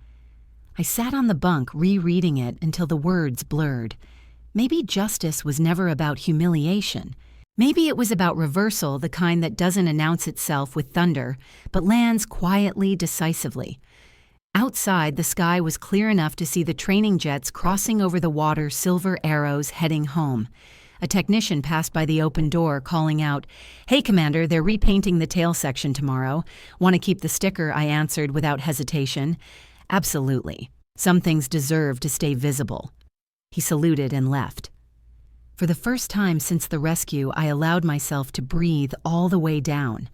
I sat on the bunk rereading it until the words blurred. Maybe justice was never about humiliation. Maybe it was about reversal, the kind that doesn't announce itself with thunder, but lands quietly, decisively. Outside, the sky was clear enough to see the training jets crossing over the water, silver arrows heading home. A technician passed by the open door, calling out, "Hey, Commander, they're repainting the tail section tomorrow. Want to keep the sticker?" I answered without hesitation. "Absolutely. Some things deserve to stay visible." He saluted and left. For the first time since the rescue, I allowed myself to breathe all the way down.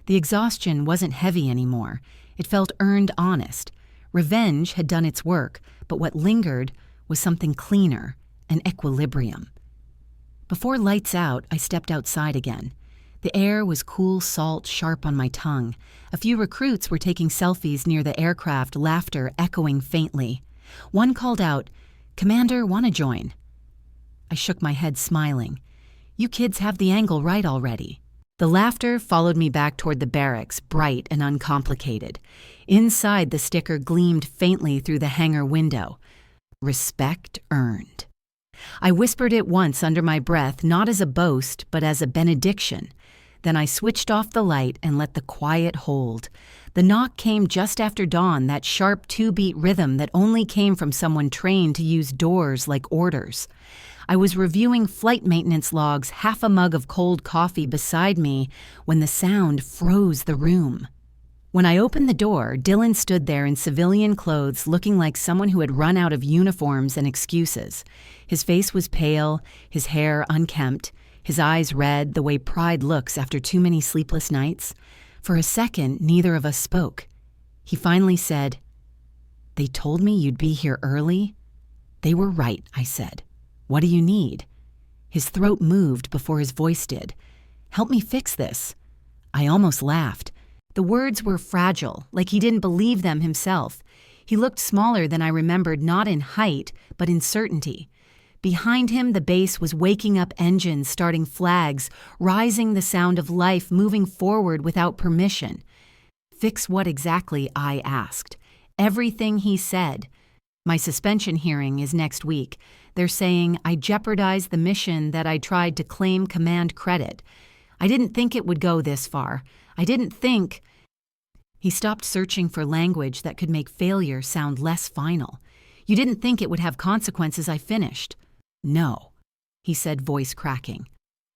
The exhaustion wasn't heavy anymore. It felt earned, honest. Revenge had done its work, but what lingered was something cleaner, an equilibrium. Before lights out, I stepped outside again. The air was cool salt, sharp on my tongue. A few recruits were taking selfies near the aircraft, laughter echoing faintly. One called out, "Commander, want to join?" I shook my head, smiling. "You kids have the angle right already." The laughter followed me back toward the barracks, bright and uncomplicated. Inside, the sticker gleamed faintly through the hangar window. Respect earned. I whispered it once under my breath, not as a boast, but as a benediction. Then I switched off the light and let the quiet hold. The knock came just after dawn, that sharp two-beat rhythm that only came from someone trained to use doors like orders. I was reviewing flight maintenance logs, half a mug of cold coffee beside me, when the sound froze the room. When I opened the door, Dylan stood there in civilian clothes, looking like someone who had run out of uniforms and excuses. His face was pale, his hair unkempt, his eyes red, the way pride looks after too many sleepless nights. For a second, neither of us spoke. He finally said, "They told me you'd be here early." "They were right," I said. "What do you need?" His throat moved before his voice did. "Help me fix this." I almost laughed. The words were fragile, like he didn't believe them himself. He looked smaller than I remembered, not in height, but in certainty. Behind him, the base was waking up engines, starting flags, rising the sound of life, moving forward without permission. "Fix what exactly?" I asked. "Everything he said. My suspension hearing is next week. They're saying I jeopardized the mission, that I tried to claim command credit. I didn't think it would go this far. I didn't think—" He stopped, searching for language that could make failure sound less final. "You didn't think it would have consequences," I finished. "No," he said, voice cracking.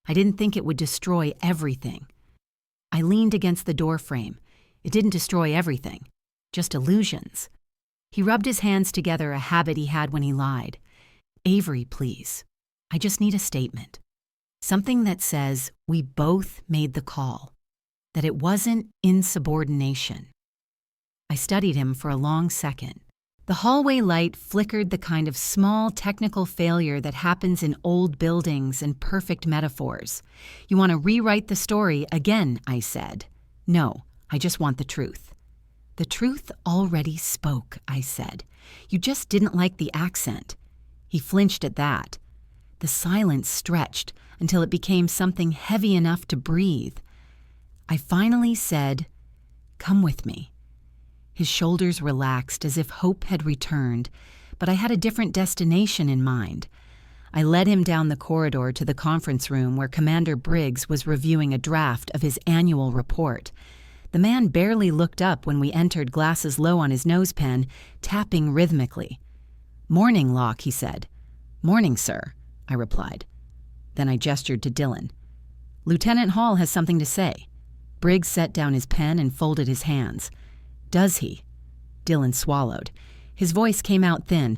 "I didn't think it would destroy everything." I leaned against the doorframe. "It didn't destroy everything, just illusions." He rubbed his hands together, a habit he had when he lied. "Avery, please. I just need a statement. Something that says we both made the call. That it wasn't insubordination." I studied him for a long second. The hallway light flickered, the kind of small technical failure that happens in old buildings and perfect metaphors. "You want to rewrite the story again," I said. "No, I just want the truth." "The truth already spoke," I said. "You just didn't like the accent." He flinched at that. The silence stretched until it became something heavy enough to breathe. I finally said, "Come with me." His shoulders relaxed as if hope had returned, but I had a different destination in mind. I led him down the corridor to the conference room where Commander Briggs was reviewing a draft of his annual report. The man barely looked up when we entered, glasses low on his nosepen, tapping rhythmically. "Morning, Locke," he said. "Morning, sir," I replied. Then I gestured to Dylan. "Lieutenant Hall has something to say." Briggs set down his pen and folded his hands. "Does he?" Dylan swallowed. His voice came out thin.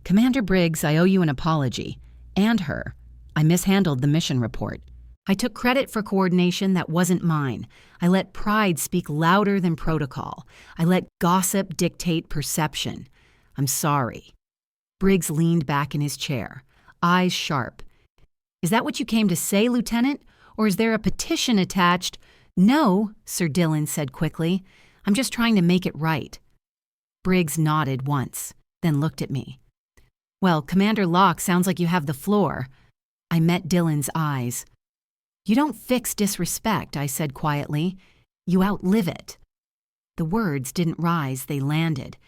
"Commander Briggs, I owe you an apology. And her. I mishandled the mission report. I took credit for coordination that wasn't mine. I let pride speak louder than protocol. I let gossip dictate perception. I'm sorry." Briggs leaned back in his chair, eyes sharp. "Is that what you came to say, Lieutenant? Or is there a petition attached?" "No," Sir Dylan said quickly. "I'm just trying to make it right." Briggs nodded once, then looked at me. "Well, Commander Locke, sounds like you have the floor." I met Dylan's eyes. "You don't fix disrespect," I said quietly. "You outlive it." The words didn't rise, they landed.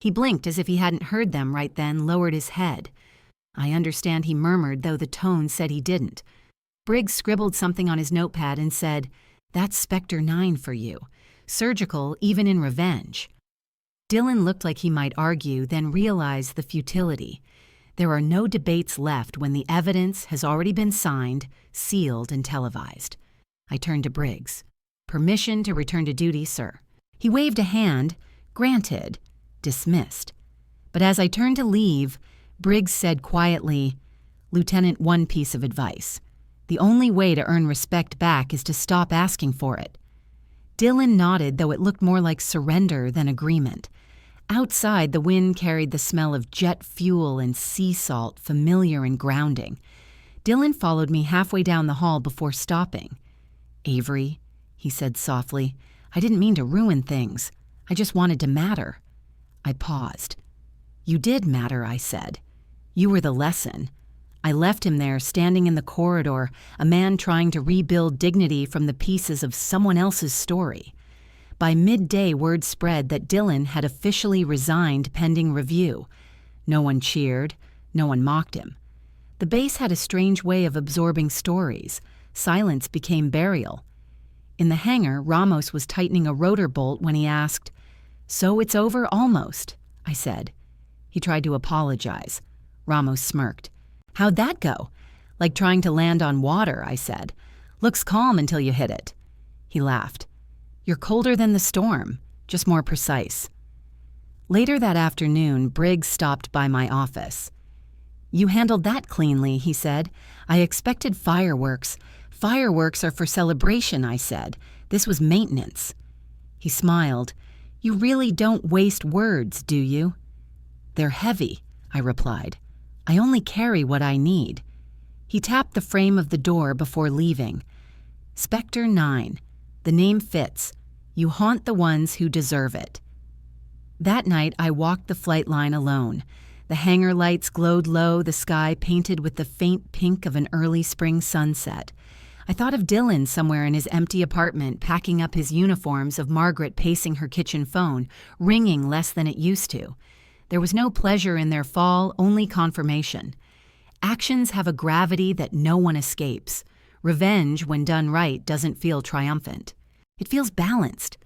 He blinked as if he hadn't heard them right then, lowered his head. I understand he murmured, though the tone said he didn't. Briggs scribbled something on his notepad and said, "That's Spectre 9 for you. Surgical, even in revenge." Dylan looked like he might argue, then realized the futility. There are no debates left when the evidence has already been signed, sealed, and televised. I turned to Briggs. "Permission to return to duty, sir." He waved a hand. Granted. Dismissed. But as I turned to leave, Briggs said quietly, "Lieutenant, one piece of advice. The only way to earn respect back is to stop asking for it." Dylan nodded, though it looked more like surrender than agreement. Outside, the wind carried the smell of jet fuel and sea salt, familiar and grounding. Dylan followed me halfway down the hall before stopping. "Avery," he said softly, "I didn't mean to ruin things. I just wanted to matter." I paused. You did matter, I said. You were the lesson. I left him there, standing in the corridor, a man trying to rebuild dignity from the pieces of someone else's story. By midday, word spread that Dylan had officially resigned pending review. No one cheered. No one mocked him. The base had a strange way of absorbing stories. Silence became burial. In the hangar, Ramos was tightening a rotor bolt when he asked, "So it's over almost," I said. He tried to apologize. Ramos smirked. "How'd that go?" "Like trying to land on water," I said. "Looks calm until you hit it." He laughed. "You're colder than the storm, just more precise." Later that afternoon, Briggs stopped by my office. "You handled that cleanly," he said. "I expected fireworks. Fireworks are for celebration," I said. "This was maintenance." He smiled. "You really don't waste words, do you?" "They're heavy," I replied. "I only carry what I need." He tapped the frame of the door before leaving. "Spectre 9. The name fits. You haunt the ones who deserve it." That night, I walked the flight line alone. The hangar lights glowed low, the sky painted with the faint pink of an early spring sunset. I thought of Dylan somewhere in his empty apartment, packing up his uniforms, of Margaret pacing her kitchen phone, ringing less than it used to. There was no pleasure in their fall, only confirmation. Actions have a gravity that no one escapes. Revenge, when done right, doesn't feel triumphant. It feels balanced.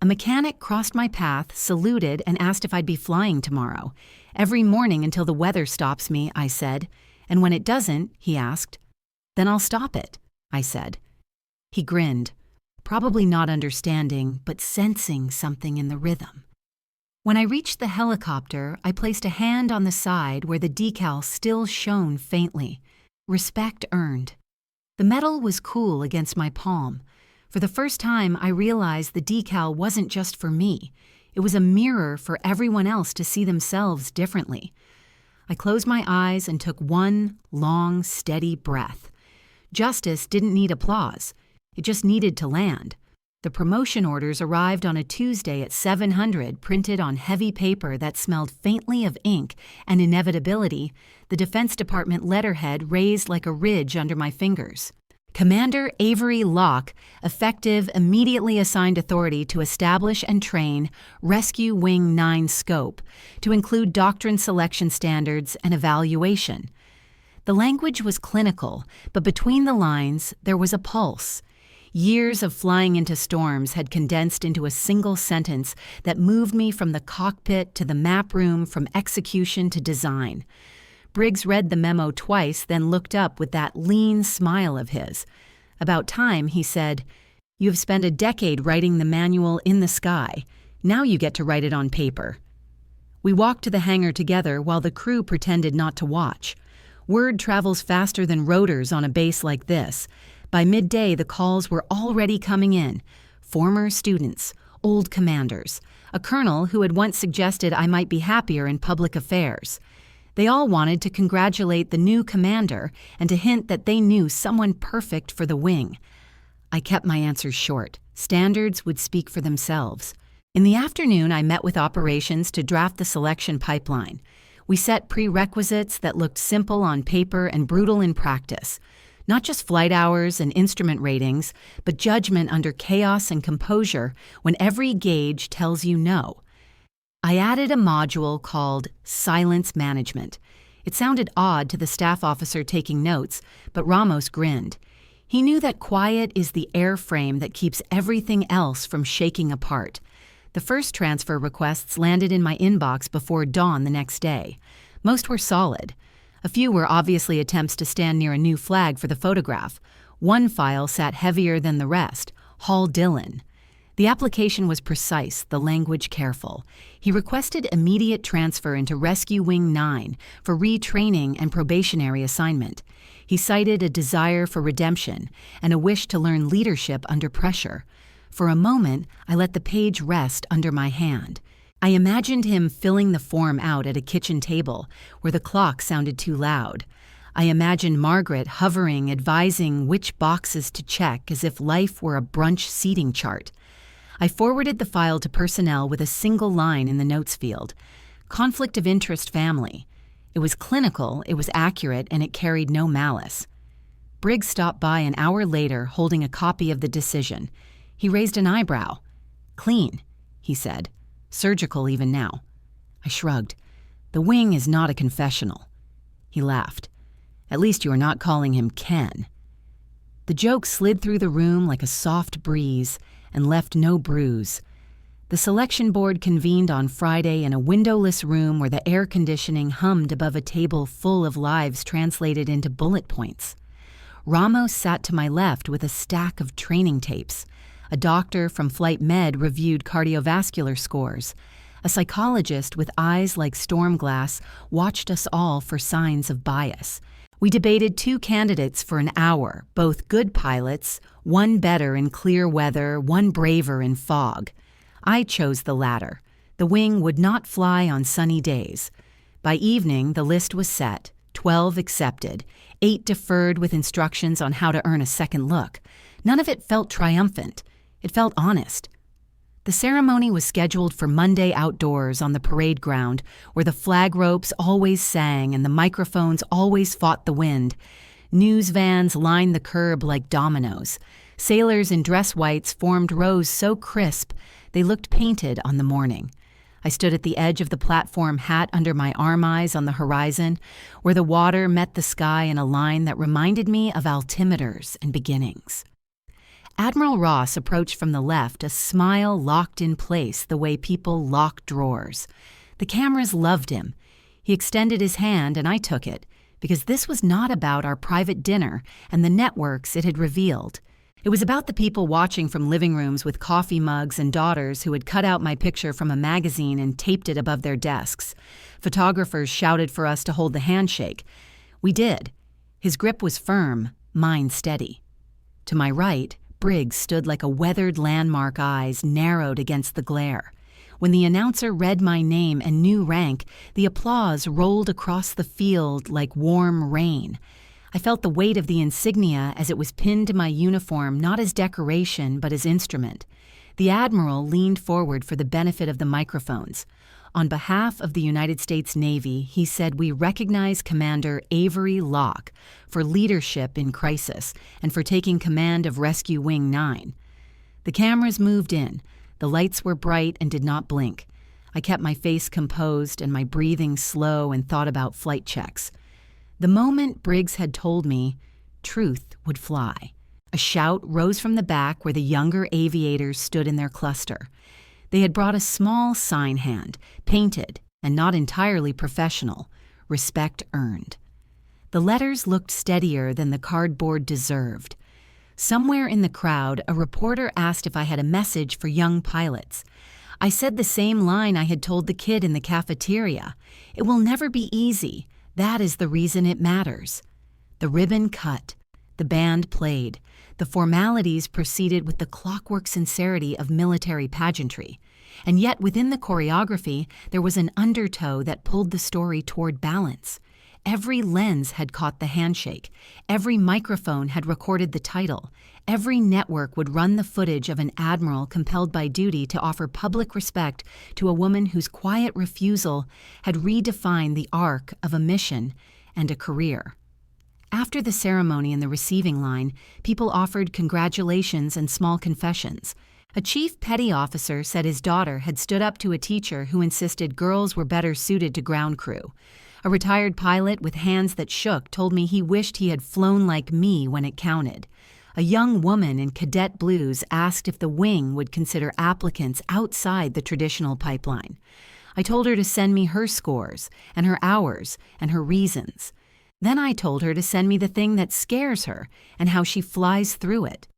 A mechanic crossed my path, saluted, and asked if I'd be flying tomorrow. "Every morning until the weather stops me," I said. "And when it doesn't," he asked. "Then I'll stop it," I said. He grinned, probably not understanding, but sensing something in the rhythm. When I reached the helicopter, I placed a hand on the side where the decal still shone faintly. Respect earned. The metal was cool against my palm. For the first time, I realized the decal wasn't just for me. It was a mirror for everyone else to see themselves differently. I closed my eyes and took one long, steady breath. Justice didn't need applause. It just needed to land. The promotion orders arrived on a Tuesday at 700, printed on heavy paper that smelled faintly of ink and inevitability, the Defense Department letterhead raised like a ridge under my fingers. Commander Avery Locke, effective, immediately assigned authority to establish and train Rescue Wing 9 scope, to include doctrine selection standards and evaluation. The language was clinical, but between the lines, there was a pulse. Years of flying into storms had condensed into a single sentence that moved me from the cockpit to the map room, from execution to design. Briggs read the memo twice, then looked up with that lean smile of his. About time, he said, "You have spent a decade writing the manual in the sky. Now you get to write it on paper." We walked to the hangar together while the crew pretended not to watch. Word travels faster than rotors on a base like this. By midday, the calls were already coming in. Former students, old commanders, a colonel who had once suggested I might be happier in public affairs. They all wanted to congratulate the new commander and to hint that they knew someone perfect for the wing. I kept my answers short. Standards would speak for themselves. In the afternoon, I met with operations to draft the selection pipeline. We set prerequisites that looked simple on paper and brutal in practice. Not just flight hours and instrument ratings, but judgment under chaos and composure when every gauge tells you no. I added a module called Silence Management. It sounded odd to the staff officer taking notes, but Ramos grinned. He knew that quiet is the airframe that keeps everything else from shaking apart. The first transfer requests landed in my inbox before dawn the next day. Most were solid. A few were obviously attempts to stand near a new flag for the photograph. One file sat heavier than the rest, Hall Dillon. The application was precise, the language careful. He requested immediate transfer into Rescue Wing 9 for retraining and probationary assignment. He cited a desire for redemption and a wish to learn leadership under pressure. For a moment, I let the page rest under my hand. I imagined him filling the form out at a kitchen table where the clock sounded too loud. I imagined Margaret hovering, advising which boxes to check as if life were a brunch seating chart. I forwarded the file to personnel with a single line in the notes field. Conflict of interest family. It was clinical, it was accurate, and it carried no malice. Briggs stopped by an hour later holding a copy of the decision. He raised an eyebrow. "Clean," he said. "Surgical even now." I shrugged. "The wing is not a confessional." He laughed. "At least you are not calling him Ken." The joke slid through the room like a soft breeze and left no bruise. The selection board convened on Friday in a windowless room where the air conditioning hummed above a table full of lives translated into bullet points. Ramos sat to my left with a stack of training tapes. A doctor from Flight Med reviewed cardiovascular scores. A psychologist with eyes like storm glass watched us all for signs of bias. We debated two candidates for an hour, both good pilots, one better in clear weather, one braver in fog. I chose the latter. The wing would not fly on sunny days. By evening, the list was set. 12 accepted, 8 deferred with instructions on how to earn a second look. None of it felt triumphant. It felt honest. The ceremony was scheduled for Monday outdoors on the parade ground, where the flag ropes always sang and the microphones always fought the wind. News vans lined the curb like dominoes. Sailors in dress whites formed rows so crisp they looked painted on the morning. I stood at the edge of the platform, hat under my arm eyes on the horizon, where the water met the sky in a line that reminded me of altimeters and beginnings. Admiral Ross approached from the left, a smile locked in place the way people lock drawers. The cameras loved him. He extended his hand and I took it, because this was not about our private dinner and the networks it had revealed. It was about the people watching from living rooms with coffee mugs and daughters who had cut out my picture from a magazine and taped it above their desks. Photographers shouted for us to hold the handshake. We did. His grip was firm, mine steady. To my right, Briggs stood like a weathered landmark, eyes narrowed against the glare. When the announcer read my name and new rank, the applause rolled across the field like warm rain. I felt the weight of the insignia as it was pinned to my uniform, not as decoration, but as instrument. The Admiral leaned forward for the benefit of the microphones. On behalf of the United States Navy, he said we recognize Commander Avery Locke for leadership in crisis and for taking command of Rescue Wing 9. The cameras moved in. The lights were bright and did not blink. I kept my face composed and my breathing slow and thought about flight checks. The moment Briggs had told me, truth would fly. A shout rose from the back where the younger aviators stood in their cluster. They had brought a small sign hand, painted and not entirely professional, respect earned. The letters looked steadier than the cardboard deserved. Somewhere in the crowd, a reporter asked if I had a message for young pilots. I said the same line I had told the kid in the cafeteria. It will never be easy. That is the reason it matters. The ribbon cut. The band played. The formalities proceeded with the clockwork sincerity of military pageantry. And yet within the choreography, there was an undertow that pulled the story toward balance. Every lens had caught the handshake. Every microphone had recorded the title. Every network would run the footage of an admiral compelled by duty to offer public respect to a woman whose quiet refusal had redefined the arc of a mission and a career. After the ceremony in the receiving line, people offered congratulations and small confessions. A chief petty officer said his daughter had stood up to a teacher who insisted girls were better suited to ground crew. A retired pilot with hands that shook told me he wished he had flown like me when it counted. A young woman in cadet blues asked if the wing would consider applicants outside the traditional pipeline. I told her to send me her scores and her hours and her reasons. Then I told her to send me the thing that scares her and how she flies through it.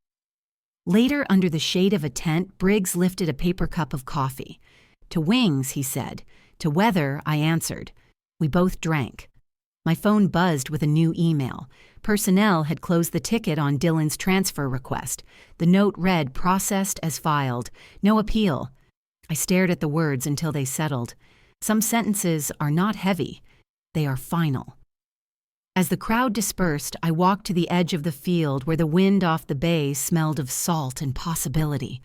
Later, under the shade of a tent, Briggs lifted a paper cup of coffee. To wings, he said. To weather, I answered. We both drank. My phone buzzed with a new email. Personnel had closed the ticket on Dylan's transfer request. The note read, processed as filed. No appeal. I stared at the words until they settled. Some sentences are not heavy. They are final. As the crowd dispersed, I walked to the edge of the field where the wind off the bay smelled of salt and possibility.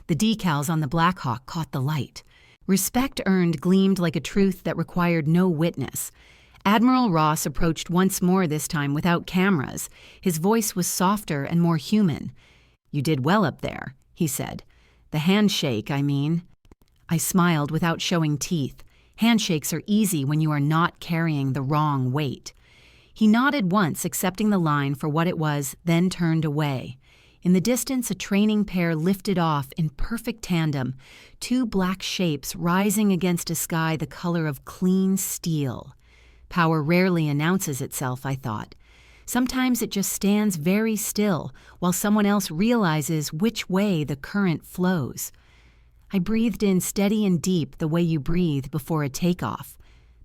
The decals on the Blackhawk caught the light. Respect earned gleamed like a truth that required no witness. Admiral Ross approached once more, this time without cameras. His voice was softer and more human. "You did well up there," he said. "The handshake, I mean." I smiled without showing teeth. Handshakes are easy when you are not carrying the wrong weight. He nodded once, accepting the line for what it was, then turned away. In the distance, a training pair lifted off in perfect tandem, two black shapes rising against a sky the color of clean steel. Power rarely announces itself, I thought. Sometimes it just stands very still while someone else realizes which way the current flows. I breathed in steady and deep, the way you breathe before a takeoff.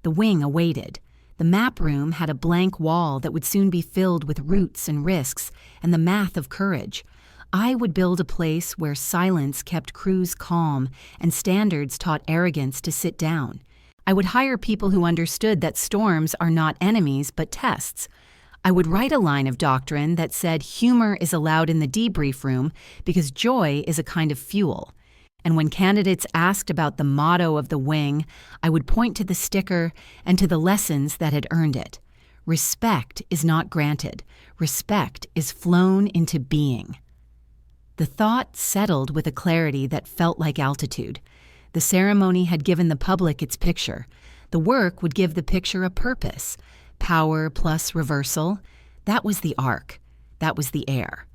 The wing awaited. The map room had a blank wall that would soon be filled with routes and risks and the math of courage. I would build a place where silence kept crews calm and standards taught arrogance to sit down. I would hire people who understood that storms are not enemies but tests. I would write a line of doctrine that said humor is allowed in the debrief room because joy is a kind of fuel. And when candidates asked about the motto of the wing, I would point to the sticker and to the lessons that had earned it. Respect is not granted. Respect is flown into being. The thought settled with a clarity that felt like altitude. The ceremony had given the public its picture. The work would give the picture a purpose. Power plus reversal. That was the arc. That was the air.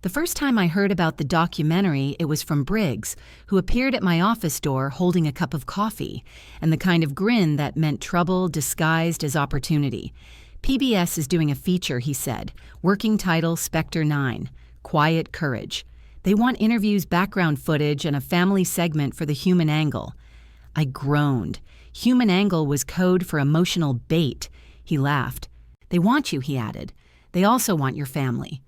The first time I heard about the documentary, it was from Briggs, who appeared at my office door holding a cup of coffee, and the kind of grin that meant trouble disguised as opportunity. "PBS is doing a feature," he said. "Working title Spectre 9, Quiet Courage. They want interviews, background footage, and a family segment for the human angle." I groaned. Human angle was code for emotional bait. He laughed. "They want you," he added. "They also want your family."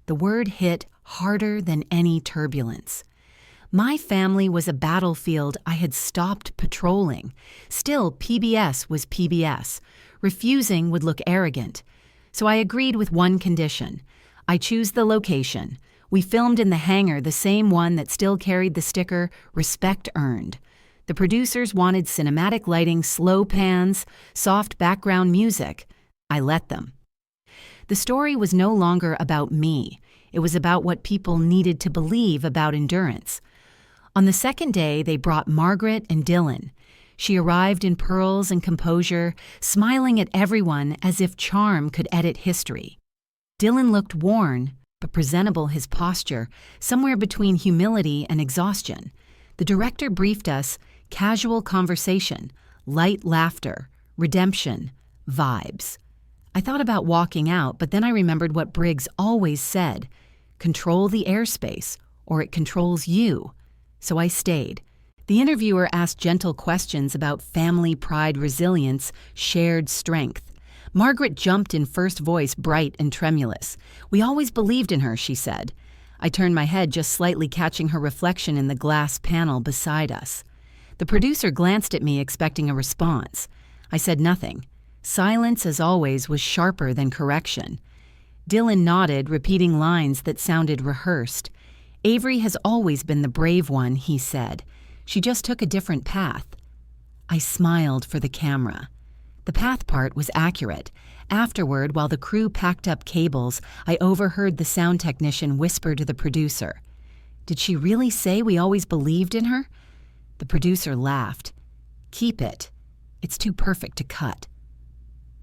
The word hit harder than any turbulence. My family was a battlefield I had stopped patrolling. Still, PBS was PBS. Refusing would look arrogant. So I agreed with one condition. I choose the location. We filmed in the hangar, the same one that still carried the sticker, "Respect Earned." The producers wanted cinematic lighting, slow pans, soft background music. I let them. The story was no longer about me. It was about what people needed to believe about endurance. On the second day, they brought Margaret and Dylan. She arrived in pearls and composure, smiling at everyone as if charm could edit history. Dylan looked worn, but presentable, his posture, somewhere between humility and exhaustion. The director briefed us, casual conversation, light laughter, redemption, vibes. I thought about walking out, but then I remembered what Briggs always said, "Control the airspace, or it controls you." So I stayed. The interviewer asked gentle questions about family pride, resilience, shared strength. Margaret jumped in first voice, bright and tremulous. "We always believed in her," she said. I turned my head, just slightly catching her reflection in the glass panel beside us. The producer glanced at me, expecting a response. I said nothing. Silence, as always, was sharper than correction. Dylan nodded, repeating lines that sounded rehearsed. "Avery has always been the brave one," he said. "She just took a different path." I smiled for the camera. The path part was accurate. Afterward, while the crew packed up cables, I overheard the sound technician whisper to the producer, "Did she really say we always believed in her?" The producer laughed. "Keep it. It's too perfect to cut."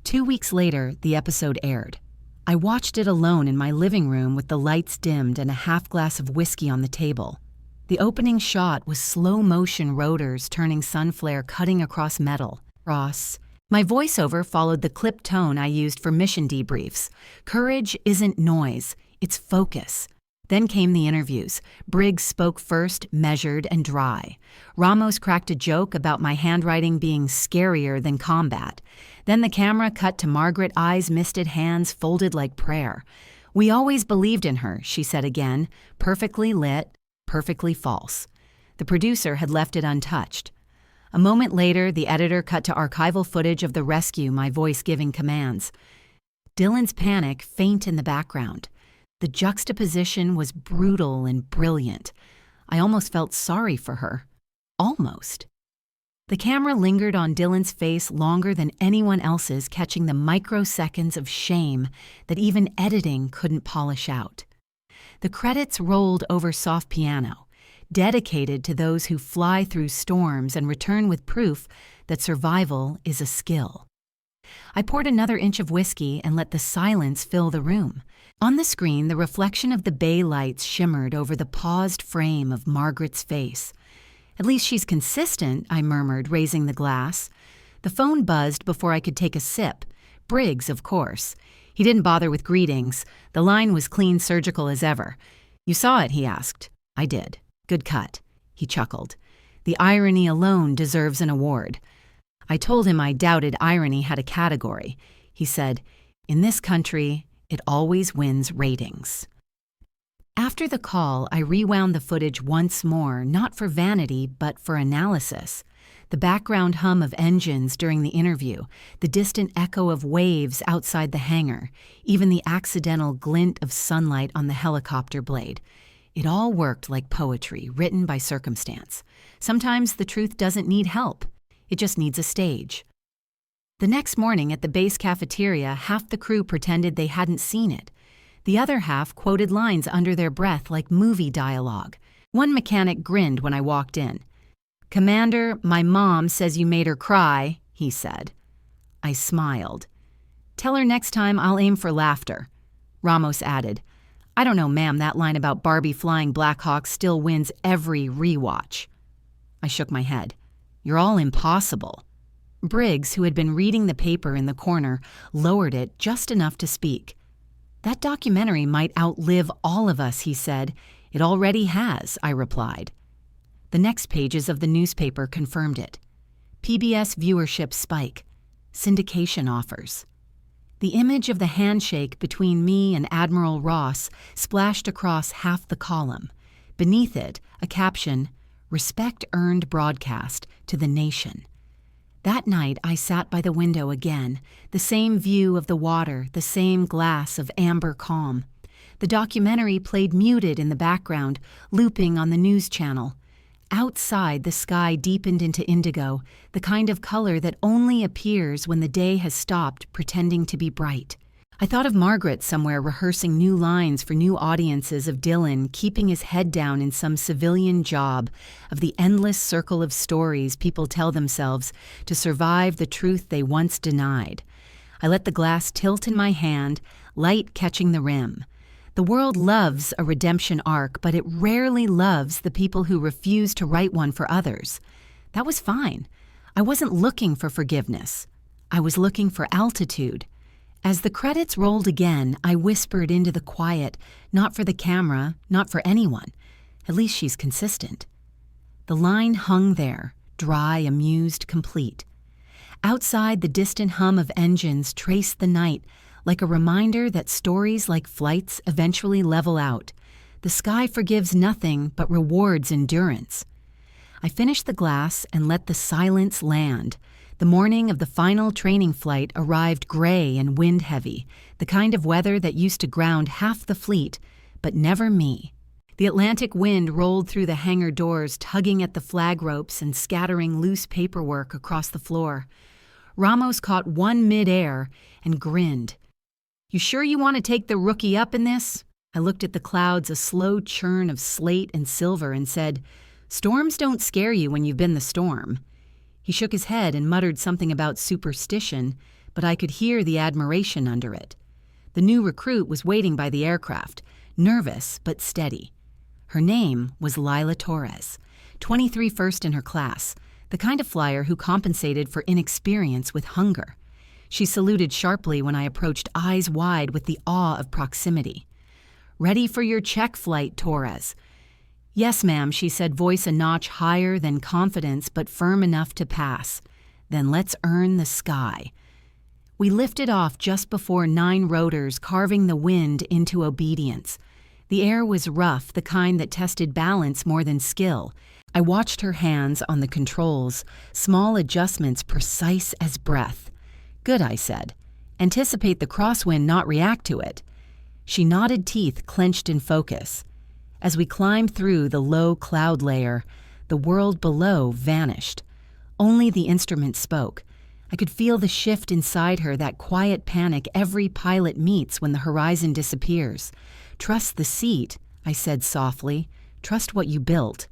2 weeks later, the episode aired. I watched it alone in my living room with the lights dimmed and a half glass of whiskey on the table. The opening shot was slow-motion rotors turning sunflare cutting across metal. Ross. My voiceover followed the clipped tone I used for mission debriefs. Courage isn't noise, it's focus. Then came the interviews. Briggs spoke first, measured and dry. Ramos cracked a joke about my handwriting being scarier than combat. Then the camera cut to Margaret, eyes misted, hands folded like prayer. "We always believed in her," she said again, perfectly lit, perfectly false. The producer had left it untouched. A moment later, the editor cut to archival footage of the rescue, my voice giving commands. Dylan's panic faint in the background. The juxtaposition was brutal and brilliant. I almost felt sorry for her. Almost. The camera lingered on Dylan's face longer than anyone else's, catching the microseconds of shame that even editing couldn't polish out. The credits rolled over soft piano, dedicated to those who fly through storms and return with proof that survival is a skill. I poured another inch of whiskey and let the silence fill the room. On the screen, the reflection of the bay lights shimmered over the paused frame of Margaret's face. "At least she's consistent," I murmured, raising the glass. The phone buzzed before I could take a sip. Briggs, of course. He didn't bother with greetings. The line was clean surgical as ever. "You saw it?" he asked. "I did. Good cut." He chuckled. "The irony alone deserves an award." I told him I doubted irony had a category. He said, "In this country, it always wins ratings." After the call, I rewound the footage once more, not for vanity, but for analysis. The background hum of engines during the interview, the distant echo of waves outside the hangar, even the accidental glint of sunlight on the helicopter blade. It all worked like poetry, written by circumstance. Sometimes the truth doesn't need help. It just needs a stage. The next morning at the base cafeteria, half the crew pretended they hadn't seen it. The other half quoted lines under their breath like movie dialogue. One mechanic grinned when I walked in. "Commander, my mom says you made her cry," he said. I smiled. "Tell her next time I'll aim for laughter." Ramos added, "I don't know, ma'am, that line about Barbie flying Blackhawks still wins every rewatch." I shook my head. "You're all impossible." Briggs, who had been reading the paper in the corner, lowered it just enough to speak. "That documentary might outlive all of us," he said. "It already has," I replied. The next pages of the newspaper confirmed it. PBS viewership spike. Syndication offers. The image of the handshake between me and Admiral Ross splashed across half the column. Beneath it, a caption, "Respect earned broadcast to the nation." That night, I sat by the window again, the same view of the water, the same glass of amber calm. The documentary played muted in the background, looping on the news channel. Outside, the sky deepened into indigo, the kind of color that only appears when the day has stopped pretending to be bright. I thought of Margaret somewhere rehearsing new lines for new audiences, of Dylan keeping his head down in some civilian job, of the endless circle of stories people tell themselves to survive the truth they once denied. I let the glass tilt in my hand, light catching the rim. The world loves a redemption arc, but it rarely loves the people who refuse to write one for others. That was fine. I wasn't looking for forgiveness. I was looking for altitude. As the credits rolled again, I whispered into the quiet, not for the camera, not for anyone. At least she's consistent. The line hung there, dry, amused, complete. Outside, the distant hum of engines traced the night, like a reminder that stories like flights eventually level out. The sky forgives nothing but rewards endurance. I finished the glass and let the silence land. The morning of the final training flight arrived gray and wind-heavy, the kind of weather that used to ground half the fleet, but never me. The Atlantic wind rolled through the hangar doors, tugging at the flag ropes and scattering loose paperwork across the floor. Ramos caught one mid-air and grinned. "You sure you want to take the rookie up in this?" I looked at the clouds, a slow churn of slate and silver, and said, "Storms don't scare you when you've been the storm." He shook his head and muttered something about superstition, but I could hear the admiration under it. The new recruit was waiting by the aircraft, nervous but steady. Her name was Lila Torres, 23 first in her class, the kind of flyer who compensated for inexperience with hunger. She saluted sharply when I approached, eyes wide with the awe of proximity. "Ready for your check flight, Torres?" "Yes, ma'am," she said, voice a notch higher than confidence but firm enough to pass. "Then let's earn the sky." We lifted off just before 9 rotors, carving the wind into obedience. The air was rough, the kind that tested balance more than skill. I watched her hands on the controls, small adjustments precise as breath. "Good," I said. "Anticipate the crosswind, not react to it." She nodded, teeth clenched in focus. As we climbed through the low cloud layer, The world below vanished. Only the instrument spoke. I could feel the shift inside her, that quiet panic every pilot meets when the horizon disappears. "Trust the seat," I said softly. "Trust what you built."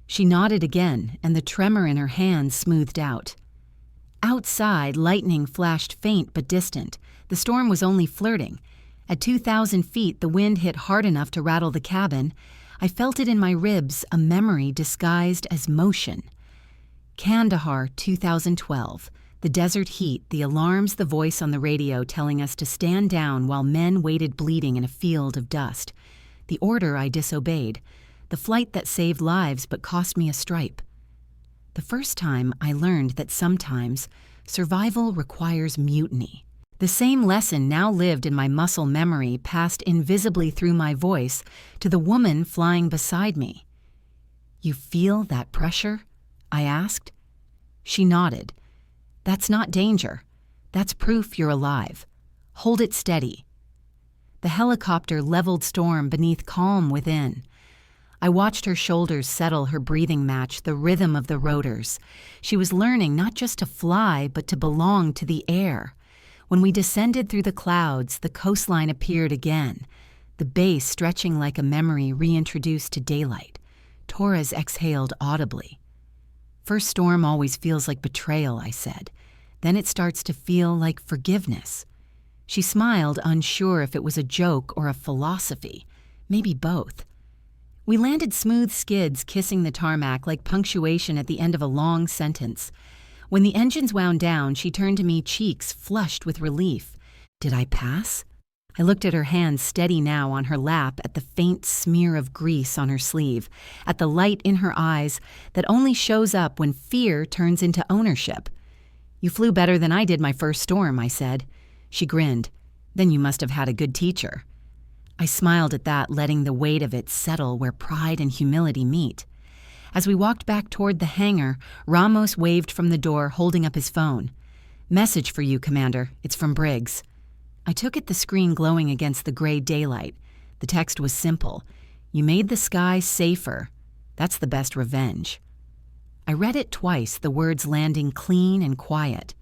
She nodded again, and the tremor in her hands smoothed out. Outside, lightning flashed faint but distant. The storm was only flirting. At 2,000 feet, the wind hit hard enough to rattle the cabin. I felt it in my ribs, a memory disguised as motion. Kandahar, 2012. The desert heat, the alarms, the voice on the radio telling us to stand down while men waited bleeding in a field of dust. The order I disobeyed. The flight that saved lives but cost me a stripe. The first time I learned that sometimes survival requires mutiny. The same lesson now lived in my muscle memory, passed invisibly through my voice to the woman flying beside me. "You feel that pressure?" I asked. She nodded. "That's not danger. That's proof you're alive. Hold it steady." The helicopter leveled storm beneath, calm within. I watched her shoulders settle, her breathing match the rhythm of the rotors. She was learning not just to fly, but to belong to the air. When we descended through the clouds, the coastline appeared again, the base stretching like a memory reintroduced to daylight. Torres exhaled audibly. "First storm always feels like betrayal," I said. "Then it starts to feel like forgiveness." She smiled, unsure if it was a joke or a philosophy. Maybe both. We landed smooth skids, kissing the tarmac like punctuation at the end of a long sentence. When the engines wound down, she turned to me, cheeks flushed with relief. Did I pass? I looked at her hand, steady now on her lap, at the faint smear of grease on her sleeve, at the light in her eyes that only shows up when fear turns into ownership. "You flew better than I did my first storm," I said. She grinned. "Then you must have had a good teacher." I smiled at that, letting the weight of it settle where pride and humility meet. As we walked back toward the hangar, Ramos waved from the door, holding up his phone. "Message for you, Commander. It's from Briggs." I took it, the screen glowing against the gray daylight. The text was simple. "You made the sky safer. That's the best revenge." I read it twice, the words landing clean and quiet.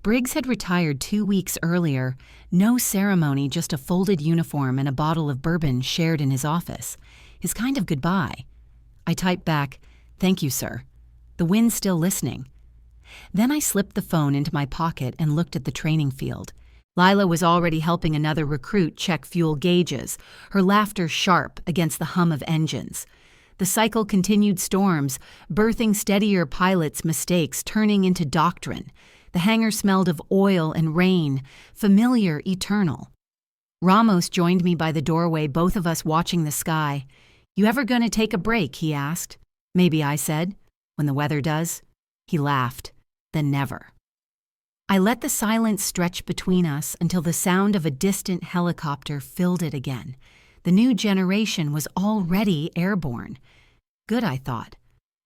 Briggs had retired 2 weeks earlier. No ceremony, just a folded uniform and a bottle of bourbon shared in his office. His kind of goodbye. I typed back, "Thank you, sir." The wind's still listening. Then I slipped the phone into my pocket and looked at the training field. Lila was already helping another recruit check fuel gauges, her laughter sharp against the hum of engines. The cycle continued, storms, birthing steadier pilots' mistakes, turning into doctrine. The hangar smelled of oil and rain, familiar, eternal. Ramos joined me by the doorway, both of us watching the sky. "You ever gonna take a break?" he asked. "Maybe," I said. "When the weather does?" He laughed. "Then never." I let the silence stretch between us until the sound of a distant helicopter filled it again. The new generation was already airborne. Good, I thought.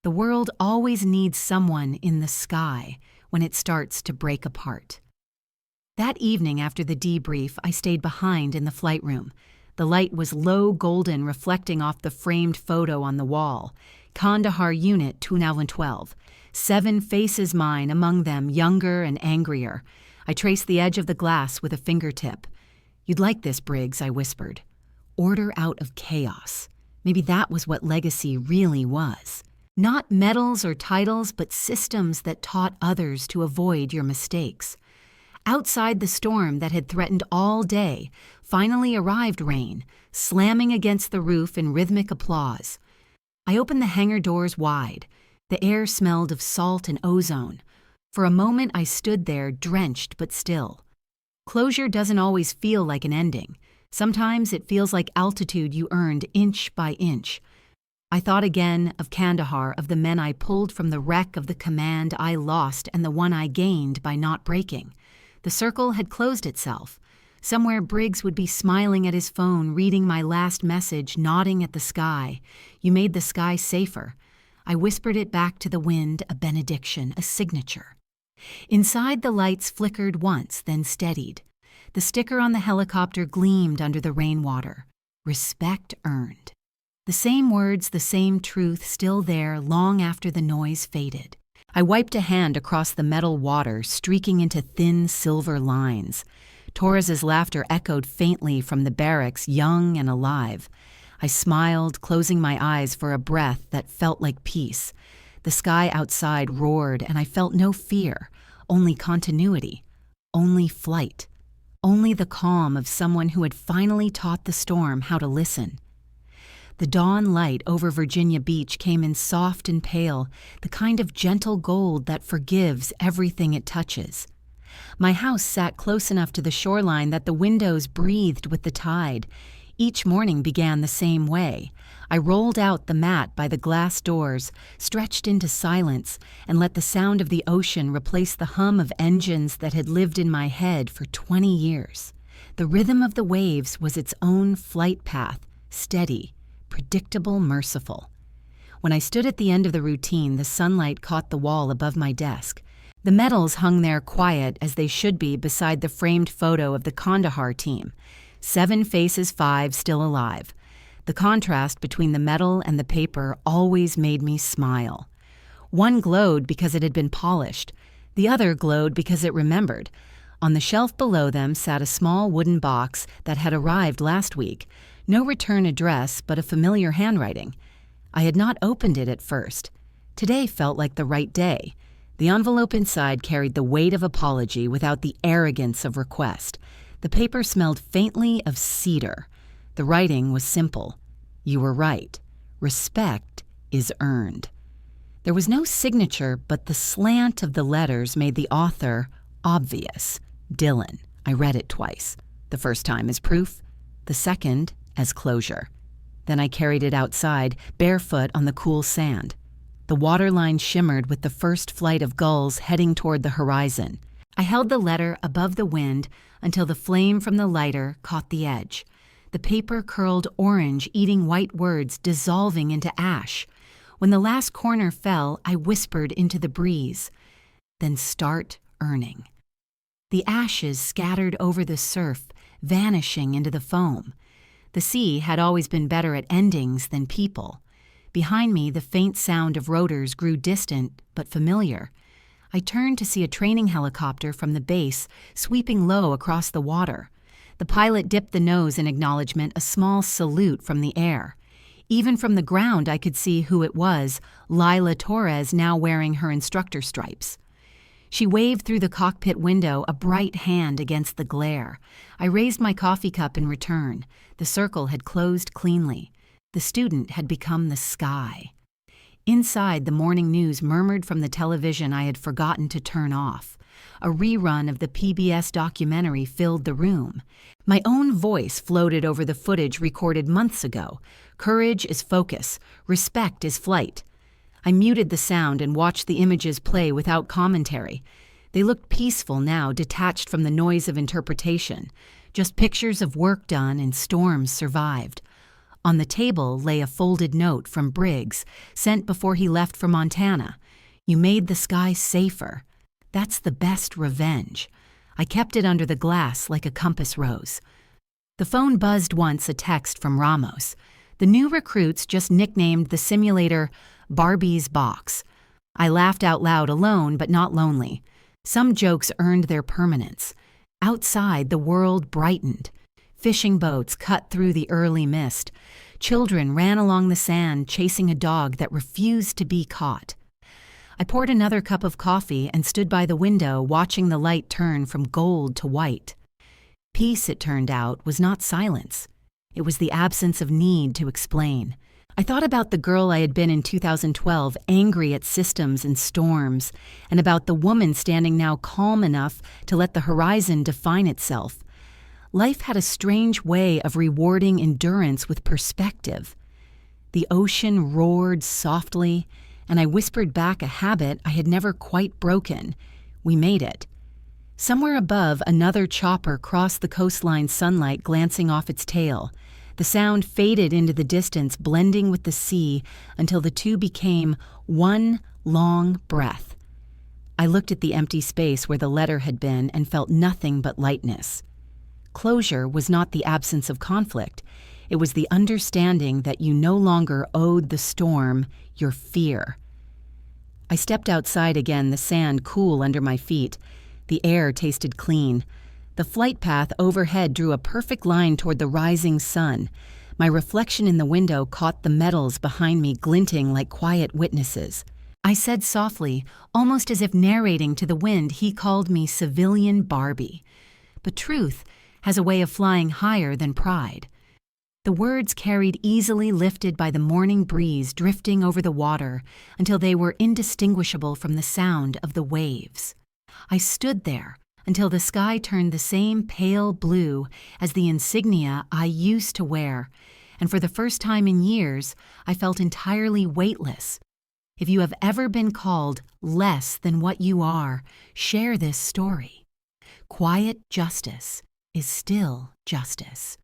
The world always needs someone in the sky when it starts to break apart. That evening after the debrief, I stayed behind in the flight room. The light was low golden, reflecting off the framed photo on the wall. Kandahar Unit 2012. 7 faces mine, among them younger and angrier. I traced the edge of the glass with a fingertip. "You'd like this, Briggs," I whispered. Order out of chaos. Maybe that was what legacy really was. Not medals or titles, but systems that taught others to avoid your mistakes. Outside the storm that had threatened all day, finally arrived rain, slamming against the roof in rhythmic applause. I opened the hangar doors wide. The air smelled of salt and ozone. For a moment I stood there, drenched but still. Closure doesn't always feel like an ending. Sometimes it feels like altitude you earned inch by inch. I thought again of Kandahar, of the men I pulled from the wreck, of the command I lost and the one I gained by not breaking. The circle had closed itself. Somewhere Briggs would be smiling at his phone, reading my last message, nodding at the sky. "You made the sky safer." I whispered it back to the wind, a benediction, a signature. Inside, the lights flickered once, then steadied. The sticker on the helicopter gleamed under the rainwater. Respect earned. The same words, the same truth still there long after the noise faded. I wiped a hand across the metal water, streaking into thin silver lines. Torres's laughter echoed faintly from the barracks, young and alive. I smiled, closing my eyes for a breath that felt like peace. The sky outside roared, and I felt no fear, only continuity, only flight, only the calm of someone who had finally taught the storm how to listen. The dawn light over Virginia Beach came in soft and pale, the kind of gentle gold that forgives everything it touches. My house sat close enough to the shoreline that the windows breathed with the tide. Each morning began the same way. I rolled out the mat by the glass doors, stretched into silence, and let the sound of the ocean replace the hum of engines that had lived in my head for 20 years. The rhythm of the waves was its own flight path, steady, predictable, merciful. When I stood at the end of the routine, the sunlight caught the wall above my desk. The medals hung there quiet as they should be beside the framed photo of the Kandahar team. 7 faces, 5 still alive. The contrast between the medal and the paper always made me smile. One glowed because it had been polished. The other glowed because it remembered. On the shelf below them sat a small wooden box that had arrived last week. No return address, but a familiar handwriting. I had not opened it at first. Today felt like the right day. The envelope inside carried the weight of apology without the arrogance of request. The paper smelled faintly of cedar. The writing was simple. You were right. Respect is earned. There was no signature, but the slant of the letters made the author obvious. Dylan. I read it twice. The first time as proof, the second as closure. Then I carried it outside, barefoot on the cool sand. The waterline shimmered with the first flight of gulls heading toward the horizon. I held the letter above the wind until the flame from the lighter caught the edge. The paper curled orange, eating white words, dissolving into ash. When the last corner fell, I whispered into the breeze. Then start earning. The ashes scattered over the surf, vanishing into the foam. The sea had always been better at endings than people. Behind me, the faint sound of rotors grew distant but familiar. I turned to see a training helicopter from the base sweeping low across the water. The pilot dipped the nose in acknowledgement, a small salute from the air. Even from the ground, I could see who it was, Lila Torres, now wearing her instructor stripes. She waved through the cockpit window, a bright hand against the glare. I raised my coffee cup in return. The circle had closed cleanly. The student had become the sky. Inside, the morning news murmured from the television I had forgotten to turn off. A rerun of the PBS documentary filled the room. My own voice floated over the footage recorded months ago. Courage is focus. Respect is flight. I muted the sound and watched the images play without commentary. They looked peaceful now, detached from the noise of interpretation. Just pictures of work done and storms survived. On the table lay a folded note from Briggs, sent before he left for Montana. You made the sky safer. That's the best revenge. I kept it under the glass like a compass rose. The phone buzzed once, a text from Ramos. The new recruits just nicknamed the simulator Barbie's box. I laughed out loud, alone but not lonely. Some jokes earned their permanence. Outside, the world brightened. Fishing boats cut through the early mist. Children ran along the sand, chasing a dog that refused to be caught. I poured another cup of coffee and stood by the window, watching the light turn from gold to white. Peace, it turned out, was not silence. It was the absence of need to explain. I thought about the girl I had been in 2012, angry at systems and storms, and about the woman standing now calm enough to let the horizon define itself. Life had a strange way of rewarding endurance with perspective. The ocean roared softly, and I whispered back a habit I had never quite broken. We made it. Somewhere above, another chopper crossed the coastline, sunlight glancing off its tail. The sound faded into the distance, blending with the sea until the two became one long breath. I looked at the empty space where the letter had been and felt nothing but lightness. Closure was not the absence of conflict. It was the understanding that you no longer owed the storm your fear. I stepped outside again, the sand cool under my feet. The air tasted clean. The flight path overhead drew a perfect line toward the rising sun. My reflection in the window caught the metals behind me glinting like quiet witnesses. I said softly, almost as if narrating to the wind, he called me civilian Barbie. But truth has a way of flying higher than pride. The words carried easily lifted by the morning breeze drifting over the water until they were indistinguishable from the sound of the waves. I stood there until the sky turned the same pale blue as the insignia I used to wear, and for the first time in years, I felt entirely weightless. If you have ever been called less than what you are, share this story. Quiet justice is still justice.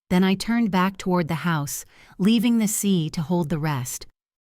Then I turned back toward the house, leaving the sea to hold the rest.